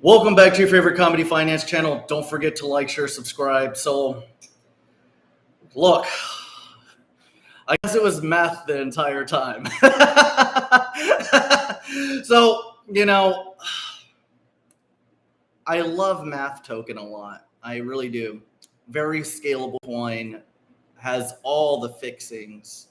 Welcome back to your favorite comedy finance channel. Don't forget to like, share, subscribe. So, look, I guess it was meth the entire time. So, I love Math Token a lot. I really do. Very scalable coin, has all the fixings.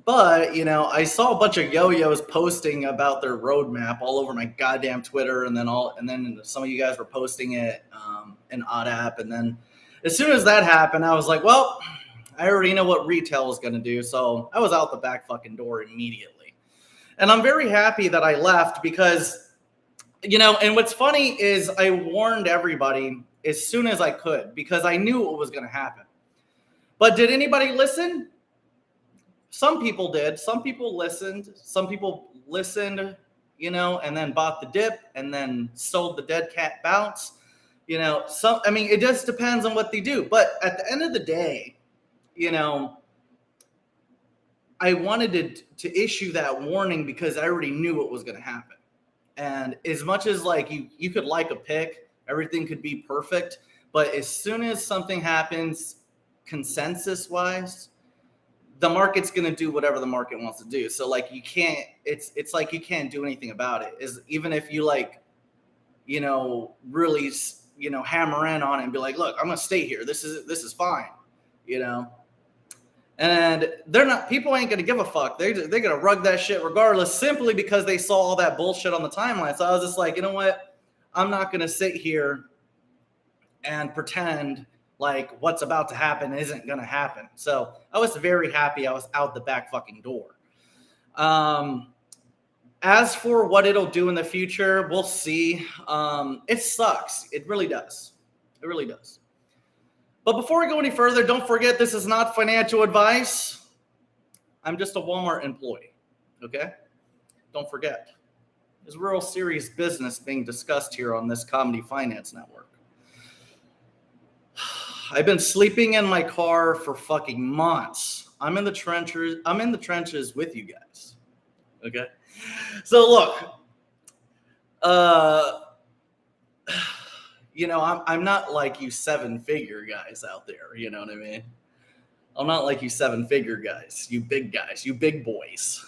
But, I saw a bunch of yo-yos posting about their roadmap all over my goddamn Twitter, and then some of you guys were posting it in OddApp, and then as soon as that happened, I was like, well, I already know what retail is going to do, so I was out the back fucking door immediately. And I'm very happy that I left because, and what's funny is I warned everybody as soon as I could because I knew what was going to happen. But did anybody listen? Some people did. Some people listened. Some people listened, and then bought the dip and then sold the dead cat bounce. It just depends on what they do. But at the end of the day, I wanted to issue that warning because I already knew what was going to happen. And as much as you could like a pick, everything could be perfect. But as soon as something happens consensus-wise, the market's going to do whatever the market wants to do. So you can't, it's like you can't do anything about it. Even if you really, hammer in on it and be like, look, I'm going to stay here. This is fine, and people ain't going to give a fuck. They're going to rug that shit regardless, simply because they saw all that bullshit on the timeline. So I was just like, you know what? I'm not going to sit here and pretend like what's about to happen isn't going to happen. So I was very happy I was out the back fucking door. As for what it'll do in the future, we'll see. It sucks. It really does. It really does. But before we go any further, don't forget this is not financial advice. I'm just a Walmart employee, okay? Don't forget. There's real serious business being discussed here on this Comedy Finance Network. I've been sleeping in my car for fucking months. I'm in the trenches with you guys. Okay? So look, I'm not like you 7-figure guys out there, you know what I mean? I'm not like you 7-figure guys, you big guys, you big boys,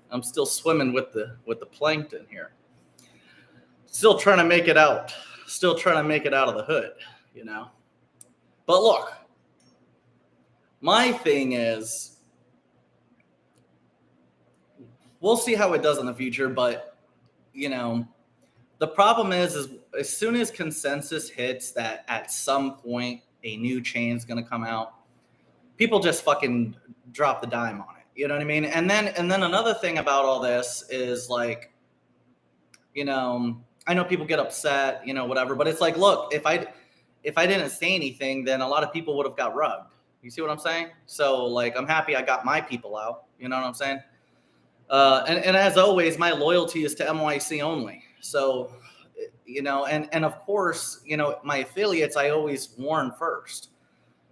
I'm still swimming with the plankton here. Still trying to make it out. Still trying to make it out of the hood, But look, my thing is, we'll see how it does in the future, but, the problem is as soon as consensus hits that at some point a new chain is going to come out, people just fucking drop the dime on it. You know what I mean? And then another thing about all this is I know people get upset, whatever, but it's like, look, if I didn't say anything, then a lot of people would have got rugged. You see what I'm saying? So I'm happy I got my people out. You know what I'm saying? And as always, my loyalty is to MYC only. So, and of course, my affiliates, I always warn first.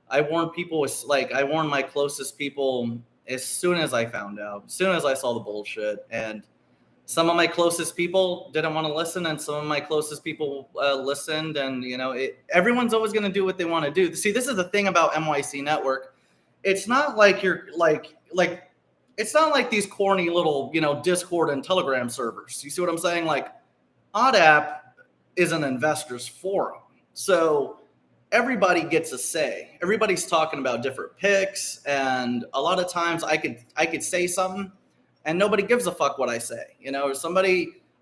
I warn people I warn my closest people as soon as I found out, as soon as I saw the bullshit. And some of my closest people didn't want to listen, and some of my closest people listened. And, everyone's always going to do what they want to do. See, this is the thing about MYC Network. It's not like you're it's not like these corny little, Discord and Telegram servers. You see what I'm saying? OddApp is an investor's forum. So everybody gets a say. Everybody's talking about different picks. And a lot of times I could say something and nobody gives a fuck what I say. Or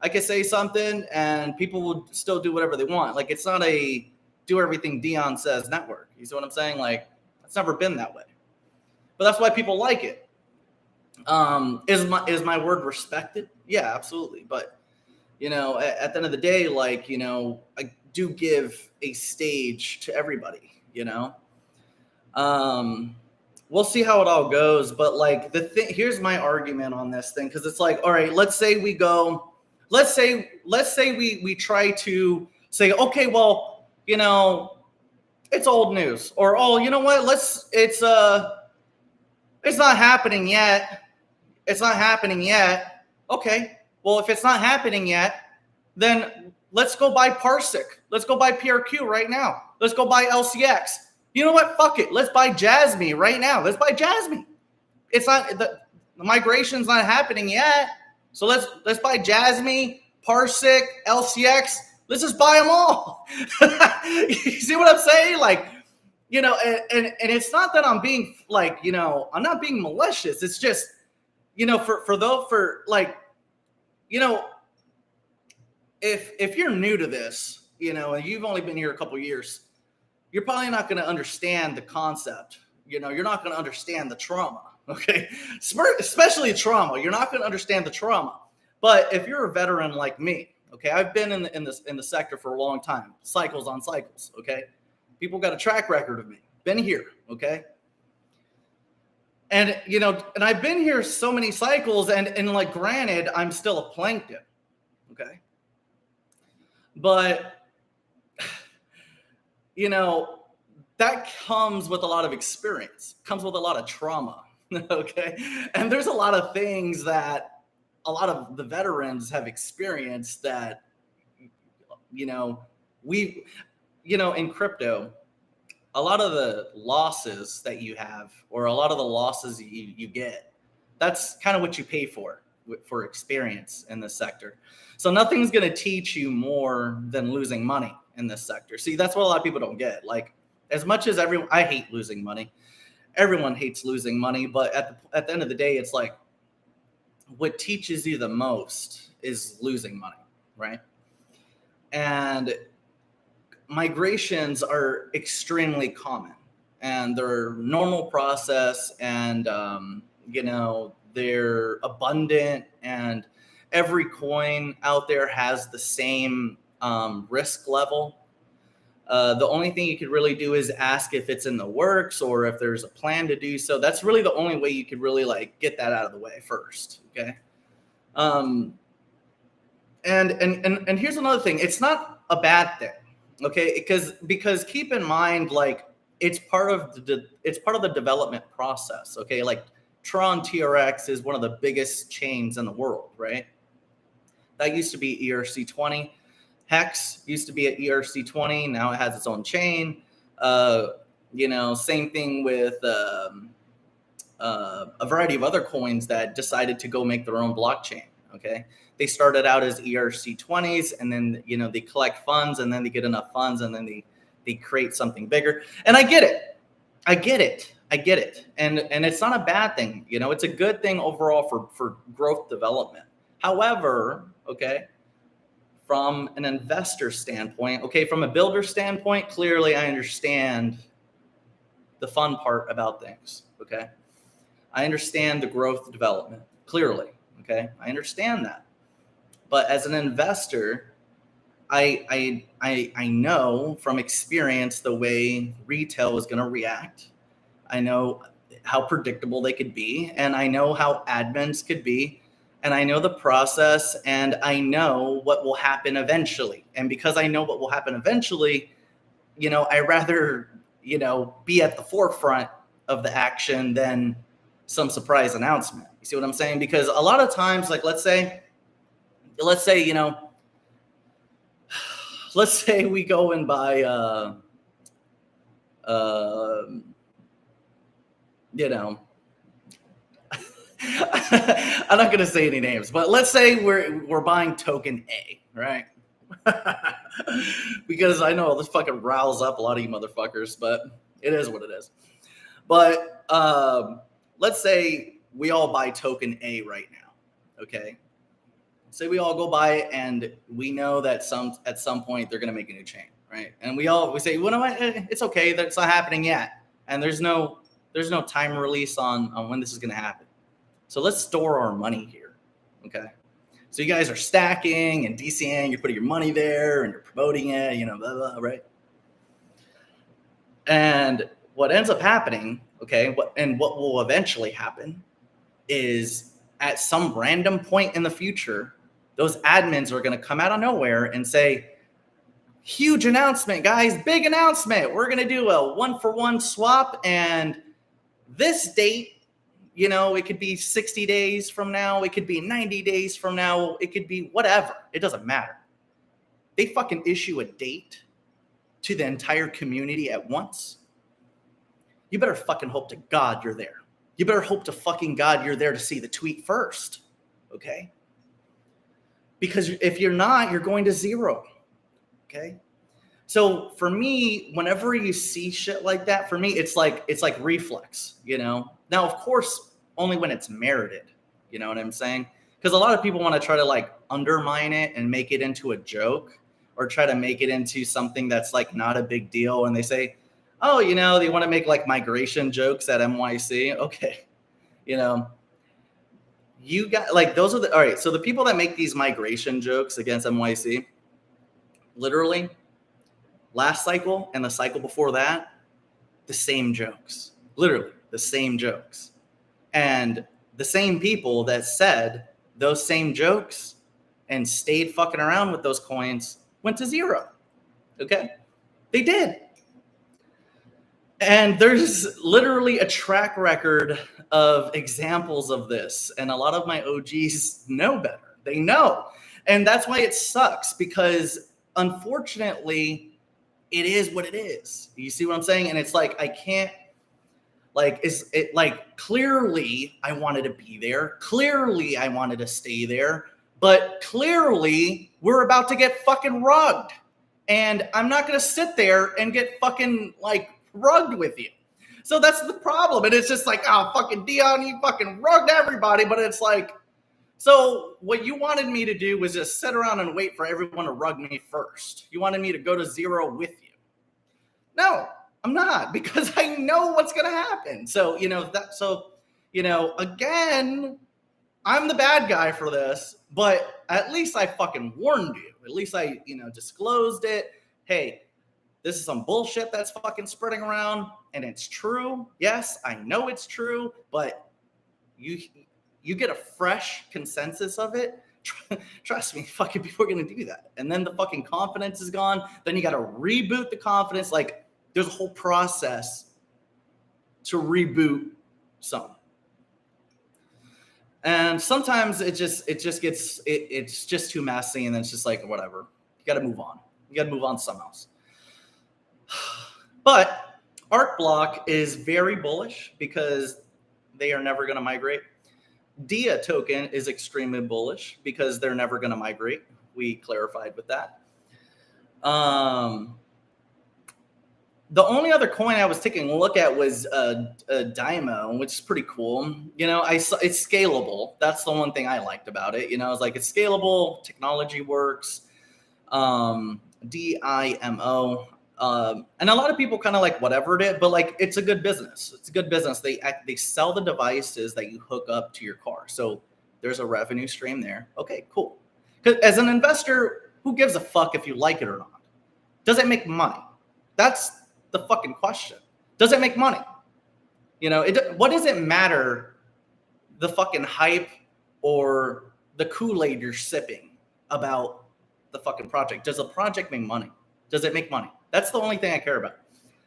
I could say something and people will still do whatever they want. It's not a do everything Dion says network. You see what I'm saying? It's never been that way. But that's why people like it. Is my word respected? Yeah, absolutely. But, at the end of the day, I do give a stage to everybody, we'll see how it all goes. But here's my argument on this thing. Cause it's all right, let's say we try to say, okay, well, it's old news, or, oh, you know what? It's not happening yet. It's not happening yet. Okay. Well, if it's not happening yet, then let's go buy Parsec. Let's go buy PRQ right now. Let's go buy LCX. You know what? Fuck it. Let's buy Jasmine right now. Let's buy Jasmine. It's not the migration's not happening yet. So let's buy Jasmine, Parsec, LCX. Let's just buy them all. You see what I'm saying? Like, you know, and it's not that I'm being like, you know, I'm not being malicious. It's just, you know, for like, you know, if you're new to this, you know, and you've only been here a couple years, you're probably not going to understand the concept. You know, you're not going to understand the trauma. Okay, especially trauma. You're not going to understand the trauma. But if you're a veteran like me, okay, I've been in the sector for a long time, cycles on cycles. Okay, people got a track record of me. Been here. Okay, and you know, and I've been here so many cycles, and like, granted, I'm still a plankton. Okay, but you know, that comes with a lot of experience. Comes with a lot of trauma. Okay, and there's a lot of things that a lot of the veterans have experienced that, you know, in crypto, a lot of the losses that you have, or a lot of the losses you get, that's kind of what you pay for experience in this sector. So nothing's going to teach you more than losing money in this sector. See, that's what a lot of people don't get. Like, as much as I hate losing money. Everyone hates losing money, but at the end of the day, it's like, what teaches you the most is losing money, right? And migrations are extremely common, and they're a normal process, and you know, they're abundant, and every coin out there has the same risk level. The only thing you could really do is ask if it's in the works or if there's a plan to do so. That's really the only way you could really like get that out of the way first. Okay. And here's another thing. It's not a bad thing. Okay. Because keep in mind, like, it's part of the development process. Okay. Like, Tron TRX is one of the biggest chains in the world, right? That used to be ERC20. Hex used to be at ERC20. Now it has its own chain. You know, same thing with a variety of other coins that decided to go make their own blockchain. Okay, they started out as ERC20s, and then, you know, they collect funds, and then they get enough funds, and then they create something bigger. And I get it. And it's not a bad thing. You know, it's a good thing overall for growth development. However, okay, from an investor standpoint, okay, from a builder standpoint, clearly I understand the fun part about things, okay? I understand the growth development, clearly, okay? I understand that. But as an investor, I know from experience the way retail is going to react. I know how predictable they could be, and I know how admins could be. And I know the process, and I know what will happen eventually. And because I know what will happen eventually, you know, I rather, you know, be at the forefront of the action than some surprise announcement. You see what I'm saying? Because a lot of times, like, let's say, you know, let's say we go and buy, you know, I'm not gonna say any names, but let's say we're buying token A, right? Because I know this fucking riles up a lot of you motherfuckers, but it is what it is. But let's say we all buy token A right now, okay? Say we all go buy it, and we know that at some point they're gonna make a new chain, right? And we say, well, no, it's okay, that's not happening yet, and there's no time release on when this is gonna happen. So let's store our money here, okay? So you guys are stacking and DCing, you're putting your money there and you're promoting it, you know, blah, blah, right? And what ends up happening, okay, what will eventually happen is at some random point in the future, those admins are going to come out of nowhere and say, huge announcement, guys, big announcement. We're going to do a 1-for-1 swap, and this date, you know, it could be 60 days from now. It could be 90 days from now. It could be whatever. It doesn't matter. they fucking issue a date to the entire community at once, you better fucking hope to God you're there. You better hope to fucking God you're there to see the tweet first, okay? Because if you're not, you're going to zero, okay? So for me, whenever you see shit like that, for me, it's like reflex, you know? Now, of course, only when it's merited, you know what I'm saying? Because a lot of people want to try to like undermine it and make it into a joke or try to make it into something that's like not a big deal. And they say, oh, you know, they want to make like migration jokes at MYC. Okay. You know, you got like, those are the, all right. So the people that make these migration jokes against MYC, literally last cycle and the cycle before that, the same jokes, literally the same jokes. And the same people that said those same jokes and stayed fucking around with those coins went to zero. Okay. They did. And there's literally a track record of examples of this. And a lot of my OGs know better. They know. And that's why it sucks, because unfortunately it is what it is. You see what I'm saying? And it's like, I can't, like, is it like, clearly I wanted to be there. Clearly I wanted to stay there, but clearly we're about to get fucking rugged. And I'm not going to sit there and get fucking like rugged with you. So that's the problem. And it's just like, oh, fucking Dion, you fucking rugged everybody. But it's like, so what you wanted me to do was just sit around and wait for everyone to rug me first. You wanted me to go to zero with you. No, I'm not, because I know what's going to happen. So, you know, again, I'm the bad guy for this, but at least I fucking warned you. At least I, disclosed it. Hey, this is some bullshit that's fucking spreading around, and it's true. Yes, I know it's true, but you get a fresh consensus of it. Trust me, fucking people are going to do that. And then the fucking confidence is gone. Then you got to reboot the confidence. Like, there's a whole process to reboot something. And sometimes it's just too messy, and then it's just like, whatever. You got to move on. You got to move on to something else. But Art Block is very bullish because they are never going to migrate. DIA token is extremely bullish because they're never going to migrate. We clarified with that. The only other coin I was taking a look at was a Dymo, which is pretty cool. It's scalable. That's the one thing I liked about it. It's like it's scalable, technology works, DIMO. And a lot of people kind of like whatever it is, but like it's a good business. It's a good business. They sell the devices that you hook up to your car. So there's a revenue stream there. Okay, cool. Because as an investor, who gives a fuck if you like it or not? Does it make money? That's the fucking question. Does it make money? What does it matter, the fucking hype or the Kool-Aid you're sipping about the fucking project? Does the project make money? Does it make money? That's the only thing I care about.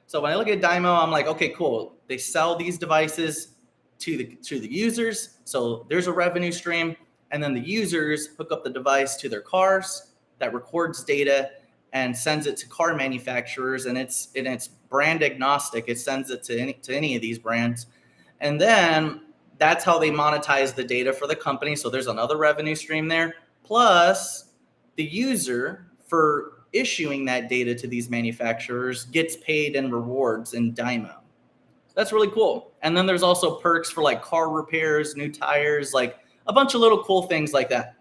So when I look at Dymo, I'm like, okay, cool. They sell these devices to the users. So there's a revenue stream. And then the users hook up the device to their cars that records data and sends it to car manufacturers, and it's brand agnostic. It sends it to any of these brands. And then that's how they monetize the data for the company. So there's another revenue stream there. Plus the user, for issuing that data to these manufacturers, gets paid in rewards in Dymo. That's really cool. And then there's also perks for like car repairs, new tires, like a bunch of little cool things like that.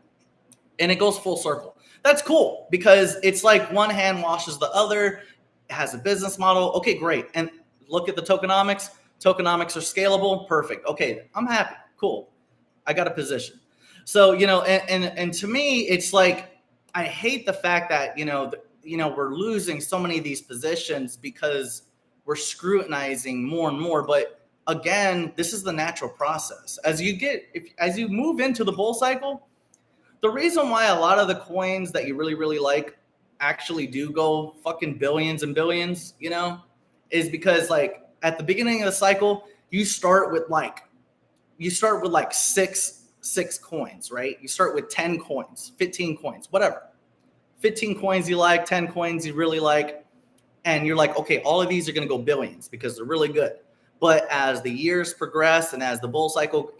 And it goes full circle. That's cool because it's like one hand washes the other. It has a business model. Okay, great. And look at the tokenomics. Tokenomics are scalable. Perfect. Okay, I'm happy. Cool. I got a position. So, and to me, it's like, I hate the fact that, we're losing so many of these positions because we're scrutinizing more and more. But again, this is the natural process. As you move into the bull cycle, the reason why a lot of the coins that you really, really like actually do go fucking billions and billions, is because like at the beginning of the cycle, you start with like six coins, right? You start with 10 coins, 15 coins, whatever. 15 coins you like, 10 coins you really like, and you're like, okay, all of these are going to go billions because they're really good. But as the years progress and as the bull cycle,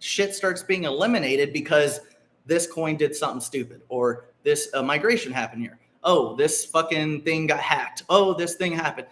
shit starts being eliminated because this coin did something stupid, or this migration happened here. Oh, this fucking thing got hacked. Oh, this thing happened.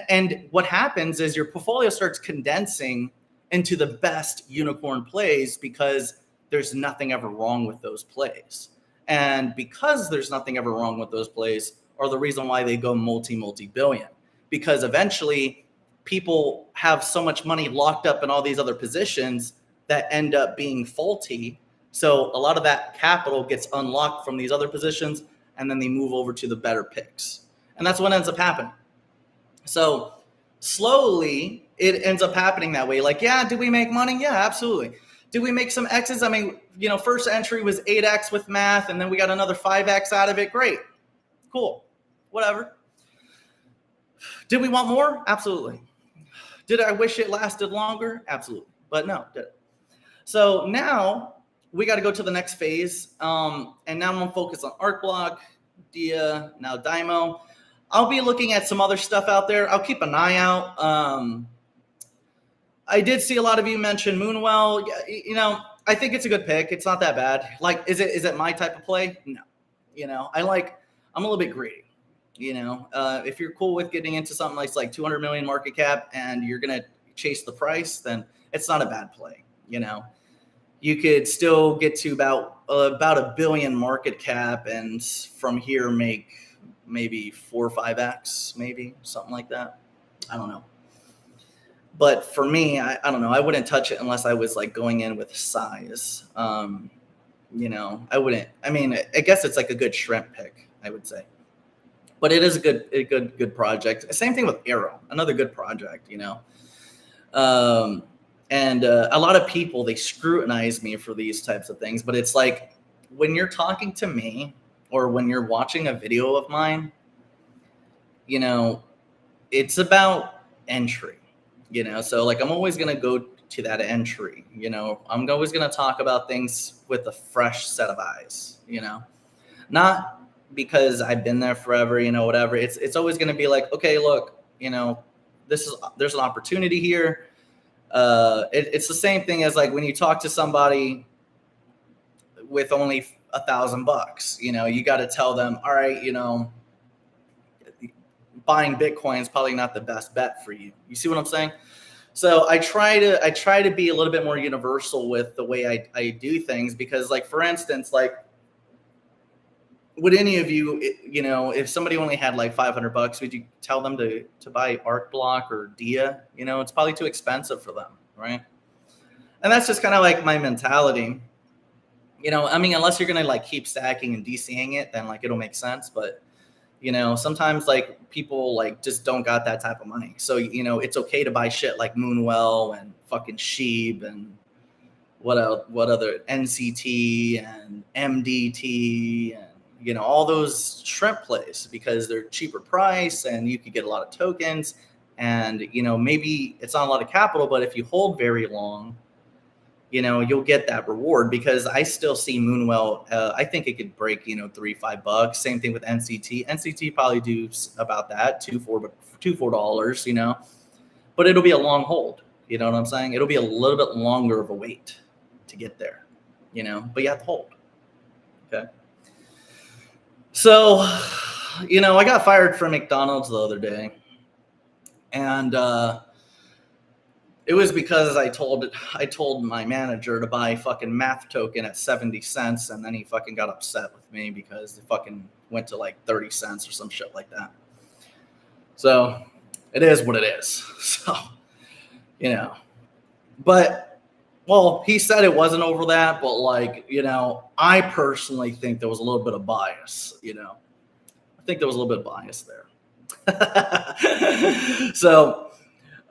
And what happens is your portfolio starts condensing into the best unicorn plays because there's nothing ever wrong with those plays. And because there's nothing ever wrong with those plays are the reason why they go multi-billion. Because eventually people have so much money locked up in all these other positions that end up being faulty. So a lot of that capital gets unlocked from these other positions, and then they move over to the better picks. And that's what ends up happening. So slowly it ends up happening that way. Like, yeah, did we make money? Yeah, absolutely. Did we make some X's? I mean, you know, first entry was 8X with math, and then we got another 5X out of it. Great. Cool. Whatever. Did we want more? Absolutely. Did I wish it lasted longer? Absolutely. But no, did it. So now we got to go to the next phase. And now I'm going to focus on ArcBlock, DIA, now Dymo. I'll be looking at some other stuff out there. I'll keep an eye out. I did see a lot of you mention Moonwell. You know, I think it's a good pick. It's not that bad. Like, is it my type of play? No. You know, I'm a little bit greedy. You know, if you're cool with getting into something like 200 million market cap and you're going to chase the price, then it's not a bad play. You know, you could still get to about $1 billion market cap and from here make maybe 4 or 5X, maybe something like that. I don't know. But for me, I don't know. I wouldn't touch it unless I was like going in with size. You know, I wouldn't. I mean, I guess it's like a good shrimp pick, I would say. But it is a good project. Same thing with Arrow, another good project. You know, and a lot of people, they scrutinize me for these types of things. But it's like when you're talking to me or when you're watching a video of mine, you know, it's about entry. You know, so like I'm always going to go to that entry. You know, I'm always going to talk about things with a fresh set of eyes, you know, not because I've been there forever, you know, whatever. It's always going to be like, okay, look, you know, there's an opportunity here. It's the same thing as like when you talk to somebody with only $1,000, you know, you got to tell them, all right, you know, buying Bitcoin is probably not the best bet for you. You see what I'm saying? So I try to be a little bit more universal with the way I do things, because like, for instance, like, would any of you, you know, if somebody only had like $500, would you tell them to buy ArcBlock or DIA? You know, it's probably too expensive for them, right? And that's just kind of like my mentality. You know, I mean, unless you're going to like keep stacking and DCing it, then like it'll make sense. But you know, sometimes like people like just don't got that type of money. So, you know, it's okay to buy shit like Moonwell and fucking Sheeb and what other NCT and MDT and, you know, all those shrimp plays because they're cheaper price and you could get a lot of tokens. And, you know, maybe it's not a lot of capital, but if you hold very long, you know, you'll get that reward, because I still see Moonwell. I think it could break, you know, $3-5. Same thing with NCT. NCT probably do about that, $2-4, you know, but it'll be a long hold. You know what I'm saying? It'll be a little bit longer of a wait to get there, you know, but you have to hold. Okay. So, you know, I got fired from McDonald's the other day, and it was because I told my manager to buy fucking math token at 70 cents, and then he fucking got upset with me because it fucking went to like 30 cents or some shit like that. So it is what it is. So, you know, but, well, he said it wasn't over that, but like, you know, I personally think there was a little bit of bias, you know. I think there was a little bit of bias there. So,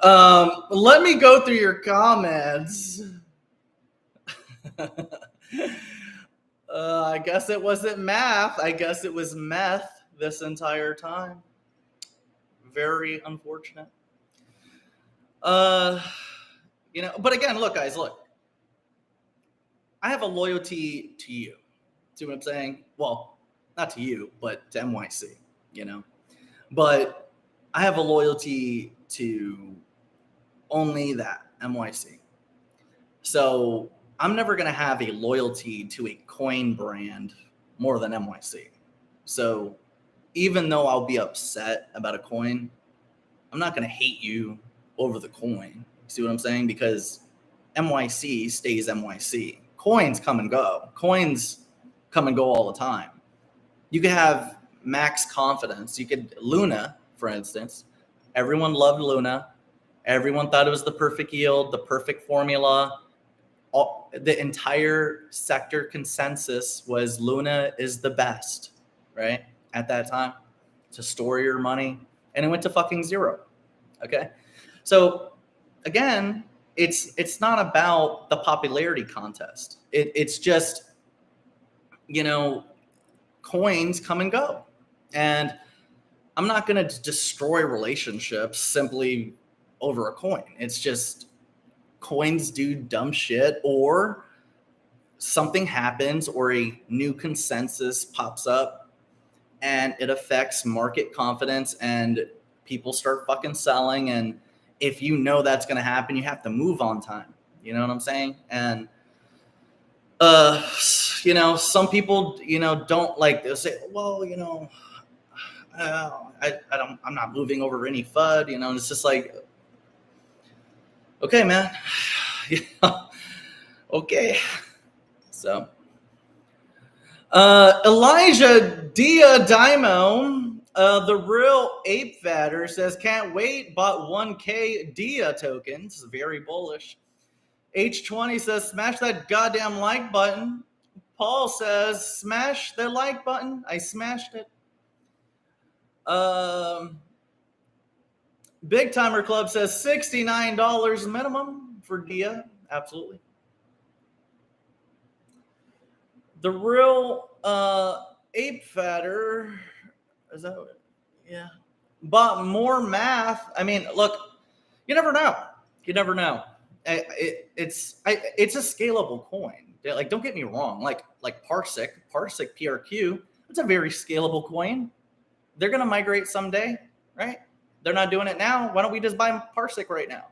let me go through your comments. I guess it wasn't math. I guess it was meth this entire time. Very unfortunate. You know, but again, look, guys, look. I have a loyalty to you. See what I'm saying? Well, not to you, but to MYC, but I have a loyalty to only that MYC. So I'm never going to have a loyalty to a coin brand more than MYC. So even though I'll be upset about a coin, I'm not going to hate you over the coin. See what I'm saying? Because MYC stays MYC. Coins come and go. Coins come and go all the time. You could have max confidence. You could, Luna, for instance, everyone loved Luna. Everyone thought it was the perfect yield, the perfect formula. The entire sector consensus was Luna is the best, right? At that time, to store your money, and it went to fucking zero. Okay, so again, it's not about the popularity contest. It's just, coins come and go, and I'm not going to destroy relationships simply over a coin. It's just coins do dumb shit, or something happens, or a new consensus pops up and it affects market confidence and people start fucking selling. And if that's going to happen, you have to move on time. You know what I'm saying? And some people don't like, they'll say, well, I'm not moving over any FUD, and it's just like, okay, man. Okay. So, Elijah Diadimo, the real ape fatter, says, can't wait, bought 1K Dia tokens. Very bullish. H20 says, smash that goddamn like button. Paul says, smash the like button. I smashed it. Big Timer Club says $69 minimum for Dia. Absolutely. The real ape fatter, is that what? Yeah. But more math. I mean, look, you never know. You never know. It's a scalable coin. Like, don't get me wrong. Like Parsec PRQ. It's a very scalable coin. They're gonna migrate someday, right? They're not doing it now. Why don't we just buy Parsec right now?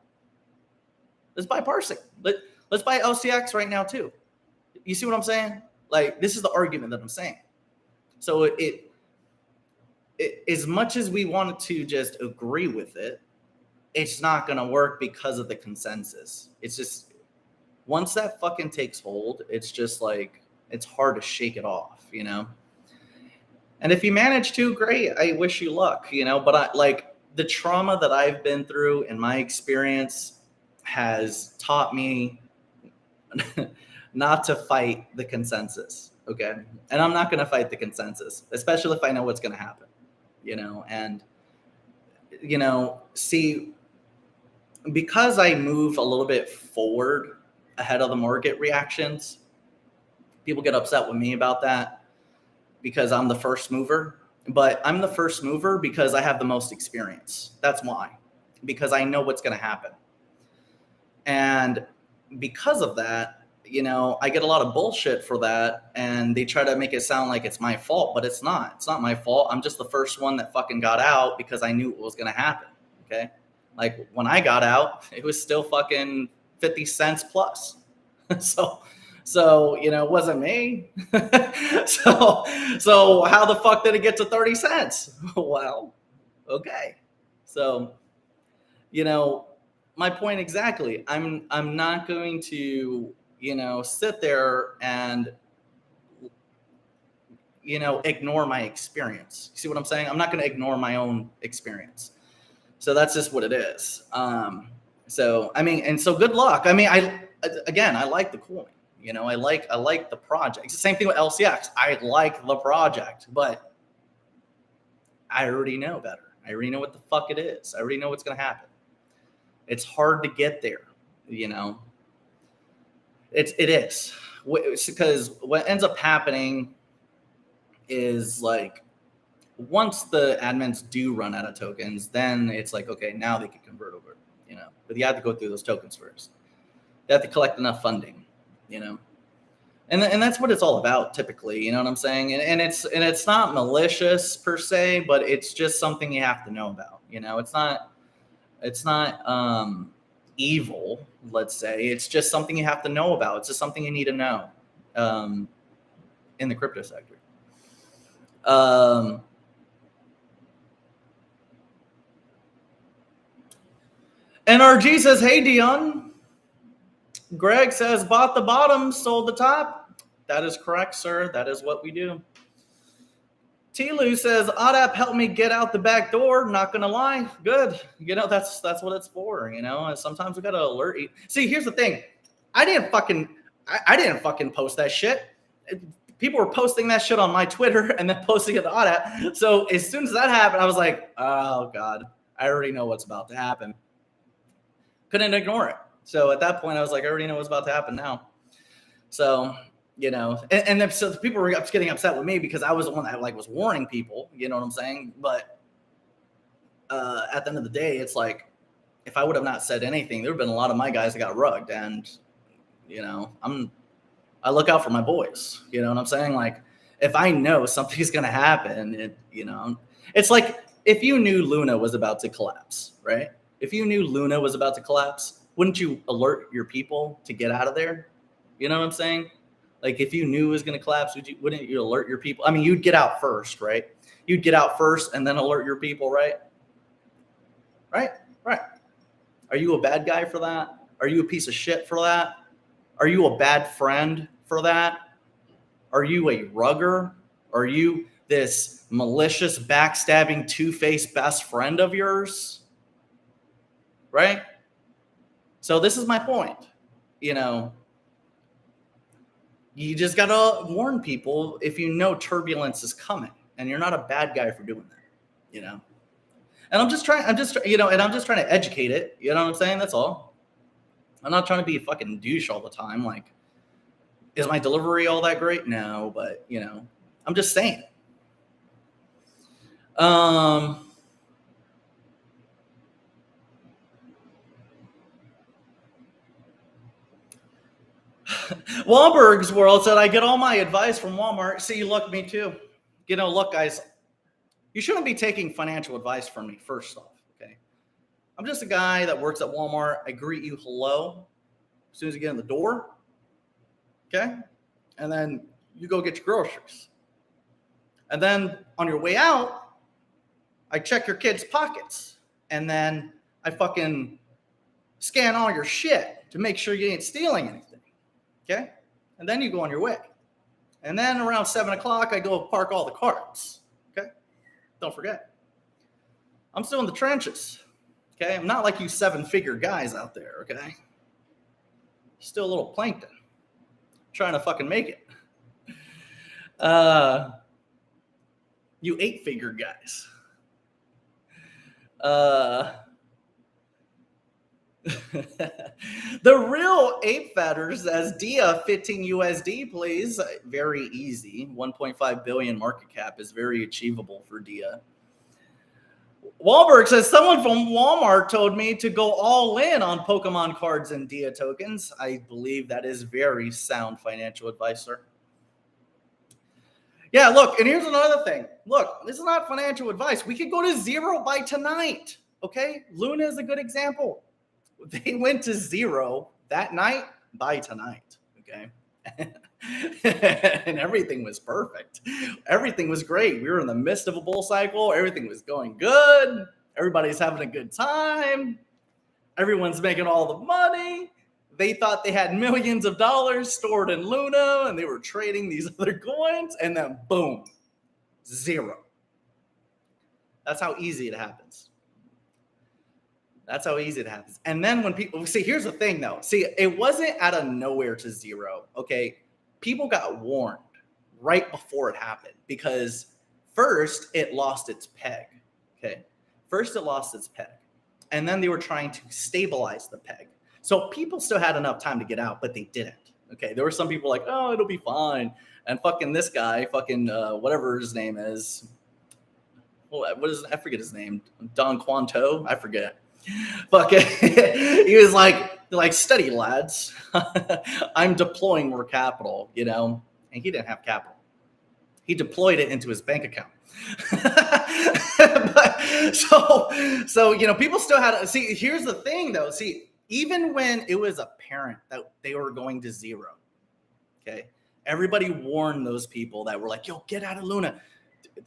Let's buy Parsec. Let's buy LCX right now too. You see what I'm saying? Like, this is the argument that I'm saying. So it as much as we wanted to just agree with it, it's not going to work because of the consensus. It's just, once that fucking takes hold, it's just like, it's hard to shake it off, And if you manage to, great. I wish you luck, but the trauma that I've been through in my experience has taught me not to fight the consensus. Okay. And I'm not going to fight the consensus, especially if I know what's going to happen, and, see, because I move a little bit forward ahead of the market reactions, people get upset with me about that because I'm the first mover. But I'm the first mover because I have the most experience. That's why. Because I know what's going to happen. And because of that, I get a lot of bullshit for that. And they try to make it sound like it's my fault, but it's not. It's not my fault. I'm just the first one that fucking got out because I knew what was going to happen. Okay. Like, when I got out, it was still fucking 50 cents plus. So, it wasn't me. so how the fuck did it get to 30 cents? Well, okay. So, my point exactly. I'm not going to, sit there and, ignore my experience. You see what I'm saying? I'm not going to ignore my own experience. So that's just what it is. So good luck. I like the coin. I like the project. It's the same thing with LCX. I like the project, but I already know better. I already know what the fuck it is. I already know what's going to happen. It's hard to get there, It is. Because what ends up happening is, like, once the admins do run out of tokens, then it's like, okay, now they can convert over, but you have to go through those tokens first. They have to collect enough funding, And that's what it's all about typically, you know what I'm saying? And it's not malicious per se, but it's just something you have to know about. You know, it's not evil, let's say. It's just something you have to know about. It's just something you need to know in the crypto sector. NRG says, hey, Dion. Greg says, bought the bottom, sold the top. That is correct, sir. That is what we do. Tilu says, ODAP helped me get out the back door. Not going to lie. Good. You know, that's what it's for, you know. And sometimes we got to alert you. See, here's the thing. I didn't fucking post that shit. People were posting that shit on my Twitter and then posting it to ODAP. So as soon as that happened, I was like, oh, God, I already know what's about to happen. Couldn't ignore it. So at that point, I was like, I already know what's about to happen now. So, you know, and then so people were getting upset with me because I was the one that like was warning people, you know what I'm saying? But at the end of the day, it's like, if I would have not said anything, there would have been a lot of my guys that got rugged. And, you know, I look out for my boys, you know what I'm saying? Like, if I know something's going to happen, you know, it's like if you knew Luna was about to collapse, right? If you knew Luna was about to collapse, wouldn't you alert your people to get out of there? You know what I'm saying? Like if you knew it was going to collapse, wouldn't you alert your people? I mean, you'd get out first, right? You'd get out first and then alert your people, right? Right? Are you a bad guy for that? Are you a piece of shit for that? Are you a bad friend for that? Are you a rugger? Are you this malicious, backstabbing, two-faced best friend of yours? Right? So this is my point. You know, you just got to warn people if you know turbulence is coming, and you're not a bad guy for doing that, you know? And I'm just trying to educate it. You know what I'm saying? That's all. I'm not trying to be a fucking douche all the time. Like, is my delivery all that great? No, but you know, I'm just saying it. Wahlberg's World said, I get all my advice from Walmart. See, look, me too. You know, look, guys, you shouldn't be taking financial advice from me, first off, okay? I'm just a guy that works at Walmart. I greet you hello as soon as you get in the door, okay? And then you go get your groceries. And then on your way out, I check your kids' pockets. And then I fucking scan all your shit to make sure you ain't stealing anything, okay? And then you go on your way. And then around 7 o'clock, I go park all the carts, okay? Don't forget. I'm still in the trenches, okay? I'm not like you 7-figure guys out there, okay? Still a little plankton. Trying to fucking make it. You 8-figure guys. The real ape fatter says Dia 15 USD, please. Very easy. 1.5 billion market cap is very achievable for Dia. Wahlberg says someone from Walmart told me to go all in on Pokemon cards and Dia tokens. I believe that is very sound financial advice, sir. Yeah, look, and here's another thing. Look, this is not financial advice. We could go to zero by tonight, okay? Luna is a good example. They went to zero that night by tonight, okay? And everything was perfect. Everything was great. We were in the midst of a bull cycle. Everything was going good. Everybody's having a good time. Everyone's making all the money. They thought they had millions of dollars stored in Luna, and they were trading these other coins, and then boom, zero. That's how easy it happens. That's how easy it happens. And then when people see, here's the thing though. See, it wasn't out of nowhere to zero. Okay. People got warned right before it happened because first it lost its peg. Okay. First it lost its peg. And then they were trying to stabilize the peg. So people still had enough time to get out, but they didn't. Okay. There were some people like, oh, it'll be fine. And fucking this guy, fucking whatever his name is. Well, I forget his name. Don Quanto. I forget. Fucking, he was like, study lads. I'm deploying more capital, you know, and he didn't have capital. He deployed it into his bank account. But, so, you know, people still had, see, here's the thing though. See, even when it was apparent that they were going to zero, okay, everybody warned those people that were like, yo, get out of Luna.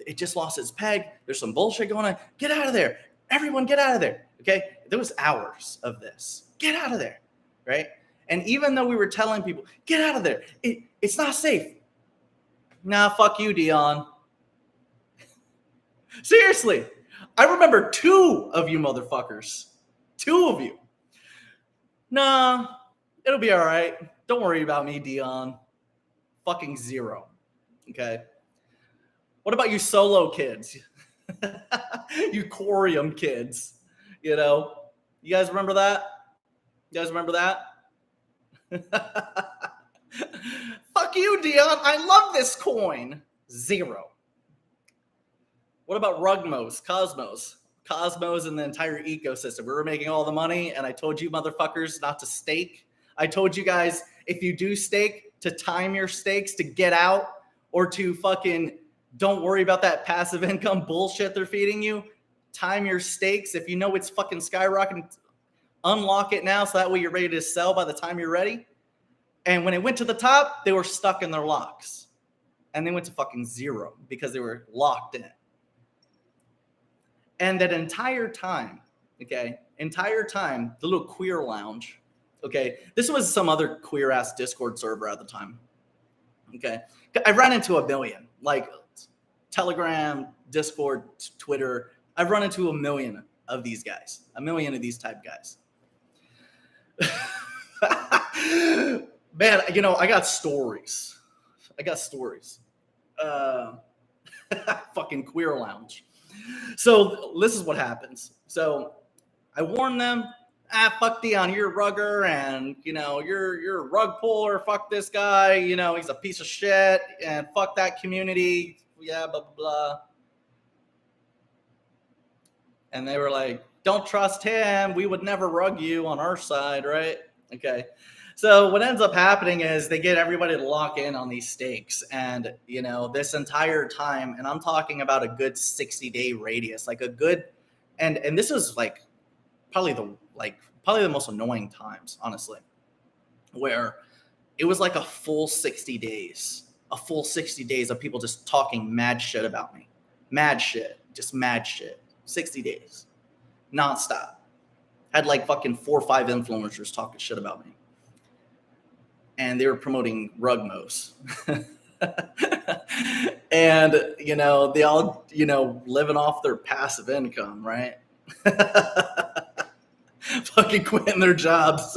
It just lost its peg. There's some bullshit going on. Get out of there. Everyone get out of there. Okay. There was hours of this. Get out of there. Right. And even though we were telling people, get out of there, it's not safe. Nah, fuck you, Dion. Seriously. I remember 2 of you motherfuckers. 2 of you. Nah, it'll be all right. Don't worry about me, Dion. Fucking 0. Okay. What about you solo kids? You Corium kids. You know, you guys remember that? You guys remember that? Fuck you, Dion. I love this coin. 0. What about Rugmos, Cosmos and the entire ecosystem? We were making all the money, and I told you motherfuckers not to stake. I told you guys, if you do stake, to time your stakes to get out, or to fucking don't worry about that passive income bullshit they're feeding you. Time your stakes. If you know it's fucking skyrocketing, unlock it now so that way you're ready to sell by the time you're ready. And when it went to the top, they were stuck in their locks. And they went to fucking 0 because they were locked in. And that entire time, okay, the little queer lounge, okay, this was some other queer ass Discord server at the time, okay. I ran into a million, like Telegram, Discord, Twitter. I've run into a million of these guys, a million of these type guys. Man, you know, I got stories. Fucking queer lounge. So this is what happens. So I warn them, fuck Dion, you're a rugger, and you know, you're a rug puller, fuck this guy, you know, he's a piece of shit, and fuck that community, yeah, blah, blah, blah. And they were like, don't trust him, we would never rug you on our side, right? Okay. So what ends up happening is they get everybody to lock in on these stakes. And, you know, this entire time, and I'm talking about a good 60-day radius, like a good, and this is like probably the most annoying times, honestly, where it was like a full 60 days of people just talking mad shit about me. Mad shit, 60 days, nonstop. Had like fucking 4 or 5 influencers talking shit about me. And they were promoting Rugmos. And, you know, they all, you know, living off their passive income, right? Fucking quitting their jobs.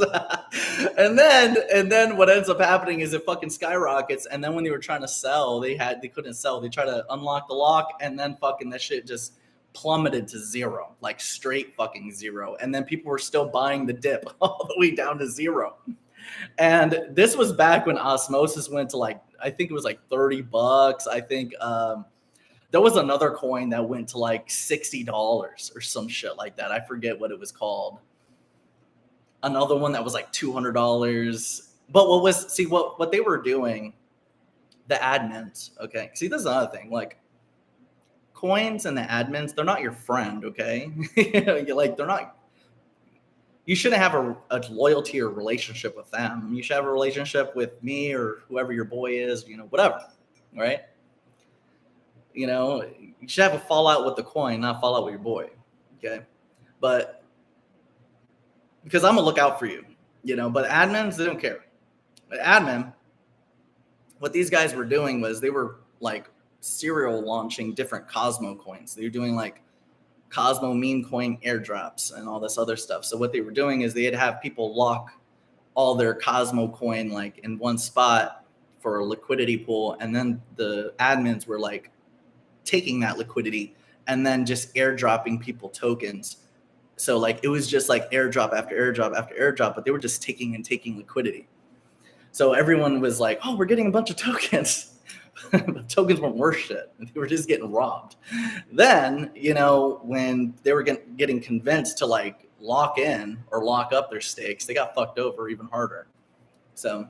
and then what ends up happening is it fucking skyrockets. And then when they were trying to sell, they couldn't sell. They tried to unlock the lock, and then fucking that shit just plummeted to 0, like straight fucking 0. And then people were still buying the dip all the way down to 0. And this was back when Osmosis went to like, I think it was like $30. I think there was another coin that went to like $60 or some shit like that. I forget what it was called. Another one that was like $200. But what they were doing, the admins, okay? See, this is another thing. Like, coins and the admins, they're not your friend, okay? Like, they're not. You shouldn't have a loyalty or relationship with them. You should have a relationship with me or whoever your boy is, you know, whatever, right? You know, you should have a fallout with the coin, not fallout with your boy, okay? But because I'm gonna look out for you, you know, but admins, they don't care. But admin, what these guys were doing was they were like serial launching different Cosmo coins. They were doing like Cosmo meme coin airdrops and all this other stuff. So what they were doing is they'd have people lock all their Cosmo coin like in one spot for a liquidity pool, and then the admins were like taking that liquidity and then just airdropping people tokens. So like it was just like airdrop after airdrop after airdrop, but they were just taking liquidity. So everyone was like, oh, we're getting a bunch of tokens. But tokens weren't worth shit. They were just getting robbed. Then, you know, when they were getting convinced to like lock in or lock up their stakes, they got fucked over even harder. So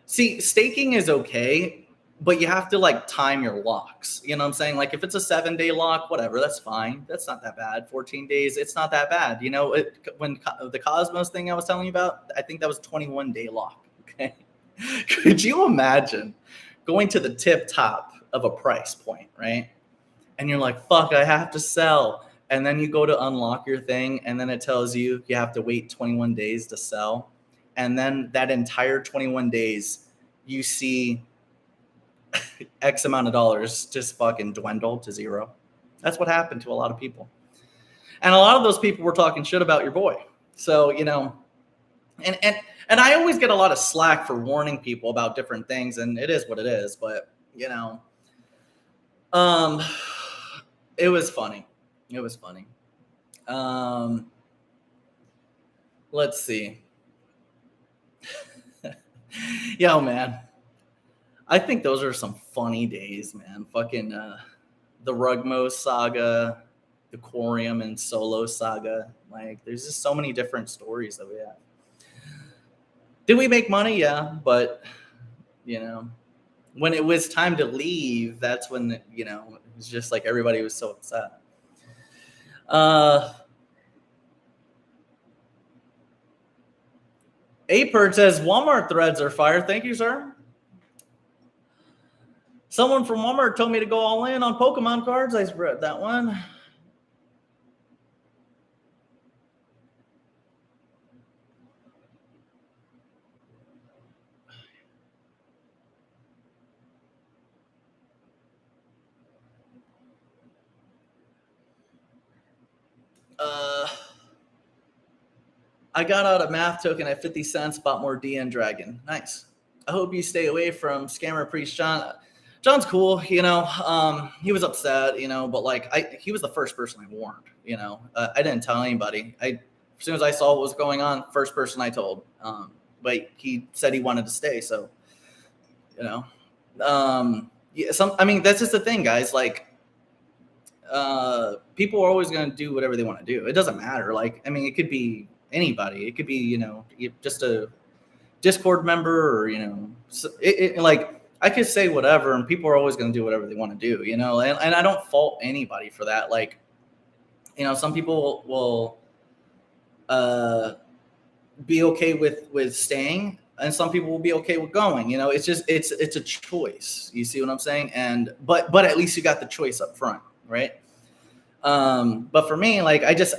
see, staking is okay, but you have to like time your locks. You know what I'm saying? Like if it's a 7-day lock, whatever, that's fine. That's not that bad. 14 days, it's not that bad. You know, when the Cosmos thing I was telling you about, I think that was 21-day lock. Okay. Could you imagine going to the tip top of a price point, right? And you're like, fuck, I have to sell. And then you go to unlock your thing, and then it tells you you have to wait 21 days to sell. And then that entire 21 days, you see X amount of dollars just fucking dwindle to zero. That's what happened to a lot of people. And a lot of those people were talking shit about your boy. So, you know, and I always get a lot of slack for warning people about different things, and it is what it is. But, you know, it was funny. It was funny. Let's see. Yo, man. I think those are some funny days, man. Fucking the Rugmo saga, the Quorium and Solo saga. Like, there's just so many different stories that we have. Did we make money? Yeah, but, you know, when it was time to leave, that's when, you know, it was just like everybody was so upset. Apert says Walmart threads are fire. Thank you, sir. Someone from Walmart told me to go all in on Pokemon cards. I read that one. I got out a math token at 50 cents, bought more DN Dragon. Nice. I hope you stay away from Scammer Priest John. John's cool, you know. He was upset, you know, but like he was the first person I warned, you know. I didn't tell anybody. As soon as I saw what was going on, first person I told. But he said he wanted to stay, so you know. Yeah, I mean, that's just the thing, guys. Like, people are always going to do whatever they want to do. It doesn't matter. Like, I mean, it could be anybody. It could be, you know, just a Discord member, or, you know, like, I could say whatever, and people are always going to do whatever they want to do, you know, and I don't fault anybody for that. Like, you know, some people will be okay with staying, and some people will be okay with going, you know. It's just, it's a choice. You see what I'm saying? And, but at least you got the choice up front, right? But for me, like, I just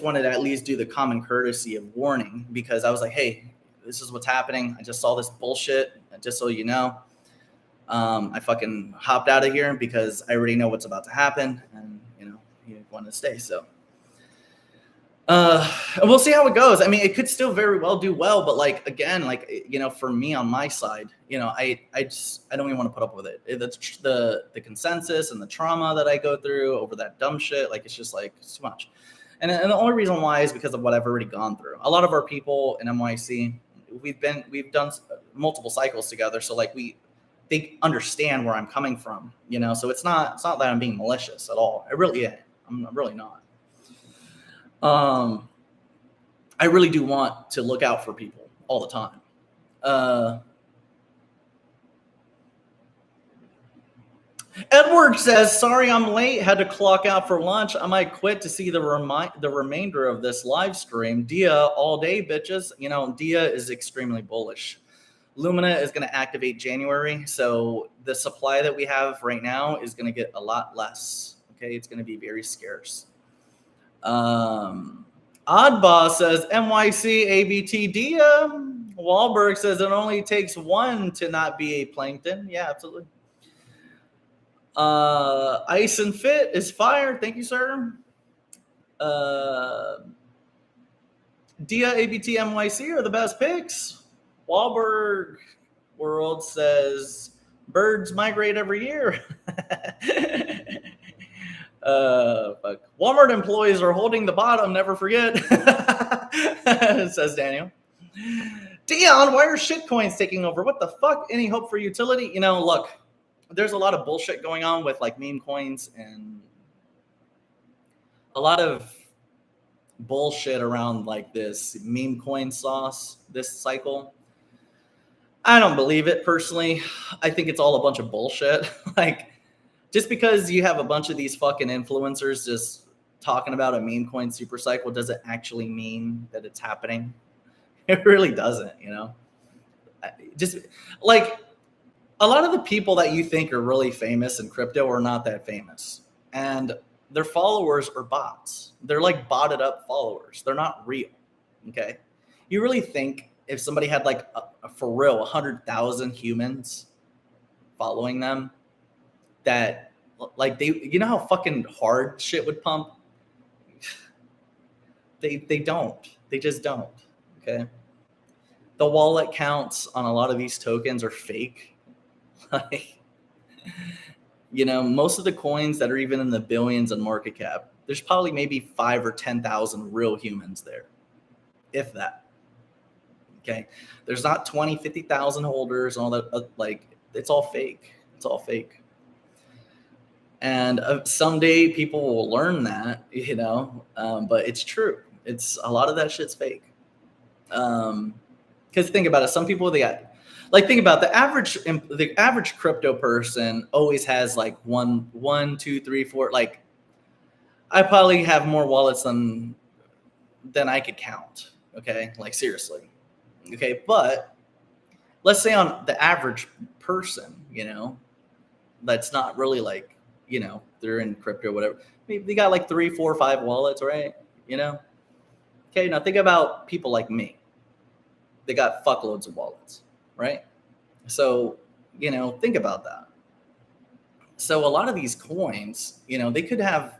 wanted to at least do the common courtesy of warning, because I was like, hey, this is what's happening. I just saw this bullshit, just so you know. I fucking hopped out of here because I already know what's about to happen, and, you know, you want to stay. So, we'll see how it goes. I mean, it could still very well do well, but like, again, like, you know, for me on my side, you know, I don't even want to put up with it. That's the consensus and the trauma that I go through over that dumb shit. Like, it's just like, it's too much. And the only reason why is because of what I've already gone through. A lot of our people in MYC, we've done multiple cycles together. So like, they understand where I'm coming from, you know. So it's not that I'm being malicious at all. I'm really not. I really do want to look out for people all the time. Edward says, sorry I'm late, had to clock out for lunch. I might quit to see the remainder of this live stream. Dia all day, bitches. You know, Dia is extremely bullish. Lumina is going to activate January, so the supply that we have right now is going to get a lot less. Okay, it's going to be very scarce. Oddboss says MYC ABT Dia. Wahlberg says it only takes one to not be a plankton. Yeah, absolutely. Ice and Fit is fire. Thank you, sir. Dia ABT MYC are the best picks. Wahlberg World says birds migrate every year. Fuck. Walmart employees are holding the bottom, never forget. Says Daniel. Dion, why are shitcoins taking over? What the fuck? Any hope for utility? You know, look, there's a lot of bullshit going on with like meme coins and a lot of bullshit around like this meme coin sauce this cycle. I don't believe it personally. I think it's all a bunch of bullshit. Like, just because you have a bunch of these fucking influencers just talking about a meme coin super cycle doesn't actually mean that it's happening. It really doesn't, you know? Just like a lot of the people that you think are really famous in crypto are not that famous. And their followers are bots. They're like botted up followers. They're not real. Okay. You really think if somebody had like for real 100,000 humans following them, that like you know how fucking hard shit would pump? They just don't. Okay. The wallet counts on a lot of these tokens are fake. Like, you know, most of the coins that are even in the billions in market cap, there's probably maybe 5 or 10,000 real humans there, if that. Okay. There's not 20, 50,000 holders and all that. Like, it's all fake. It's all fake. And someday people will learn that, you know, but it's true. It's a lot of that shit's fake. Because think about it. Some people, they got, like, think about the average crypto person always has like one, two, three, four. Like, I probably have more wallets than I could count. Okay. Like, seriously. Okay. But let's say on the average person, you know, that's not really like, you know, they're in crypto, whatever. Maybe they got like 3, 4, 5 wallets, right? You know? Okay. Now think about people like me. They got fuckloads of wallets, right? So, you know, think about that. So a lot of these coins, you know, they could have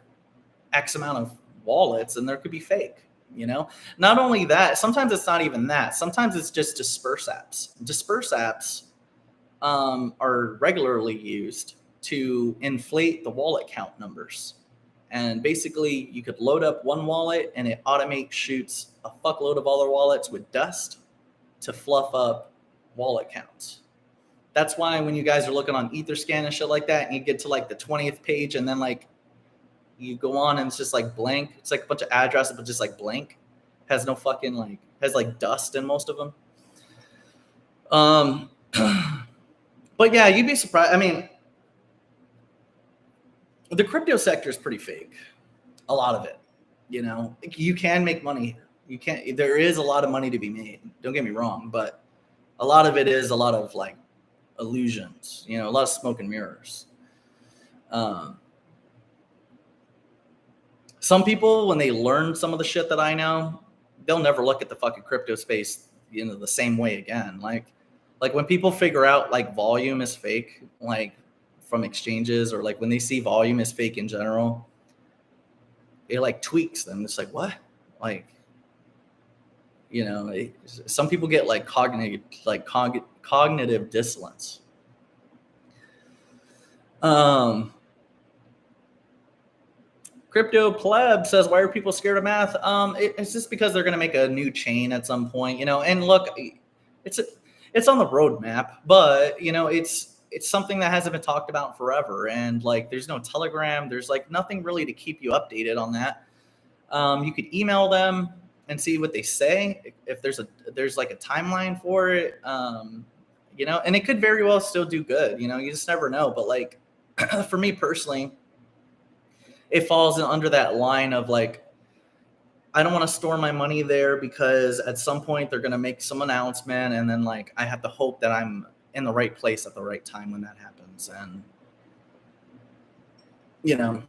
X amount of wallets and there could be fake, you know? Not only that, sometimes it's not even that. Sometimes it's just disperse apps. Disperse apps are regularly used to inflate the wallet count numbers. And basically you could load up one wallet and it automatically shoots a fuckload of other wallets with dust to fluff up wallet counts. That's why when you guys are looking on Etherscan and shit like that, and you get to like the 20th page and then like you go on and it's just like blank. It's like a bunch of addresses, but just like blank. Has no fucking like, has like dust in most of them. But yeah, you'd be surprised. I mean, the crypto sector is pretty fake. A lot of it, you know, you can make money. There is a lot of money to be made. Don't get me wrong, but a lot of it is a lot of like illusions, you know, a lot of smoke and mirrors. Some people, when they learn some of the shit that I know, they'll never look at the fucking crypto space, you know, the same way again. Like when people figure out like volume is fake, like from exchanges, or like when they see volume is fake in general, it like tweaks them. It's like, what? Like, you know, some people get like cognitive dissonance. Crypto Pleb says, why are people scared of math? It's just because they're going to make a new chain at some point, you know, and look, it's on the roadmap, but you know, it's something that hasn't been talked about forever. And like, there's no Telegram. There's like nothing really to keep you updated on that. You could email them and see what they say. If there's like a timeline for it, you know, and it could very well still do good. You know, you just never know. But like, for me personally, it falls under that line of like, I don't want to store my money there because at some point they're going to make some announcement. And then like, I have to hope that I'm in the right place at the right time when that happens. And, you know,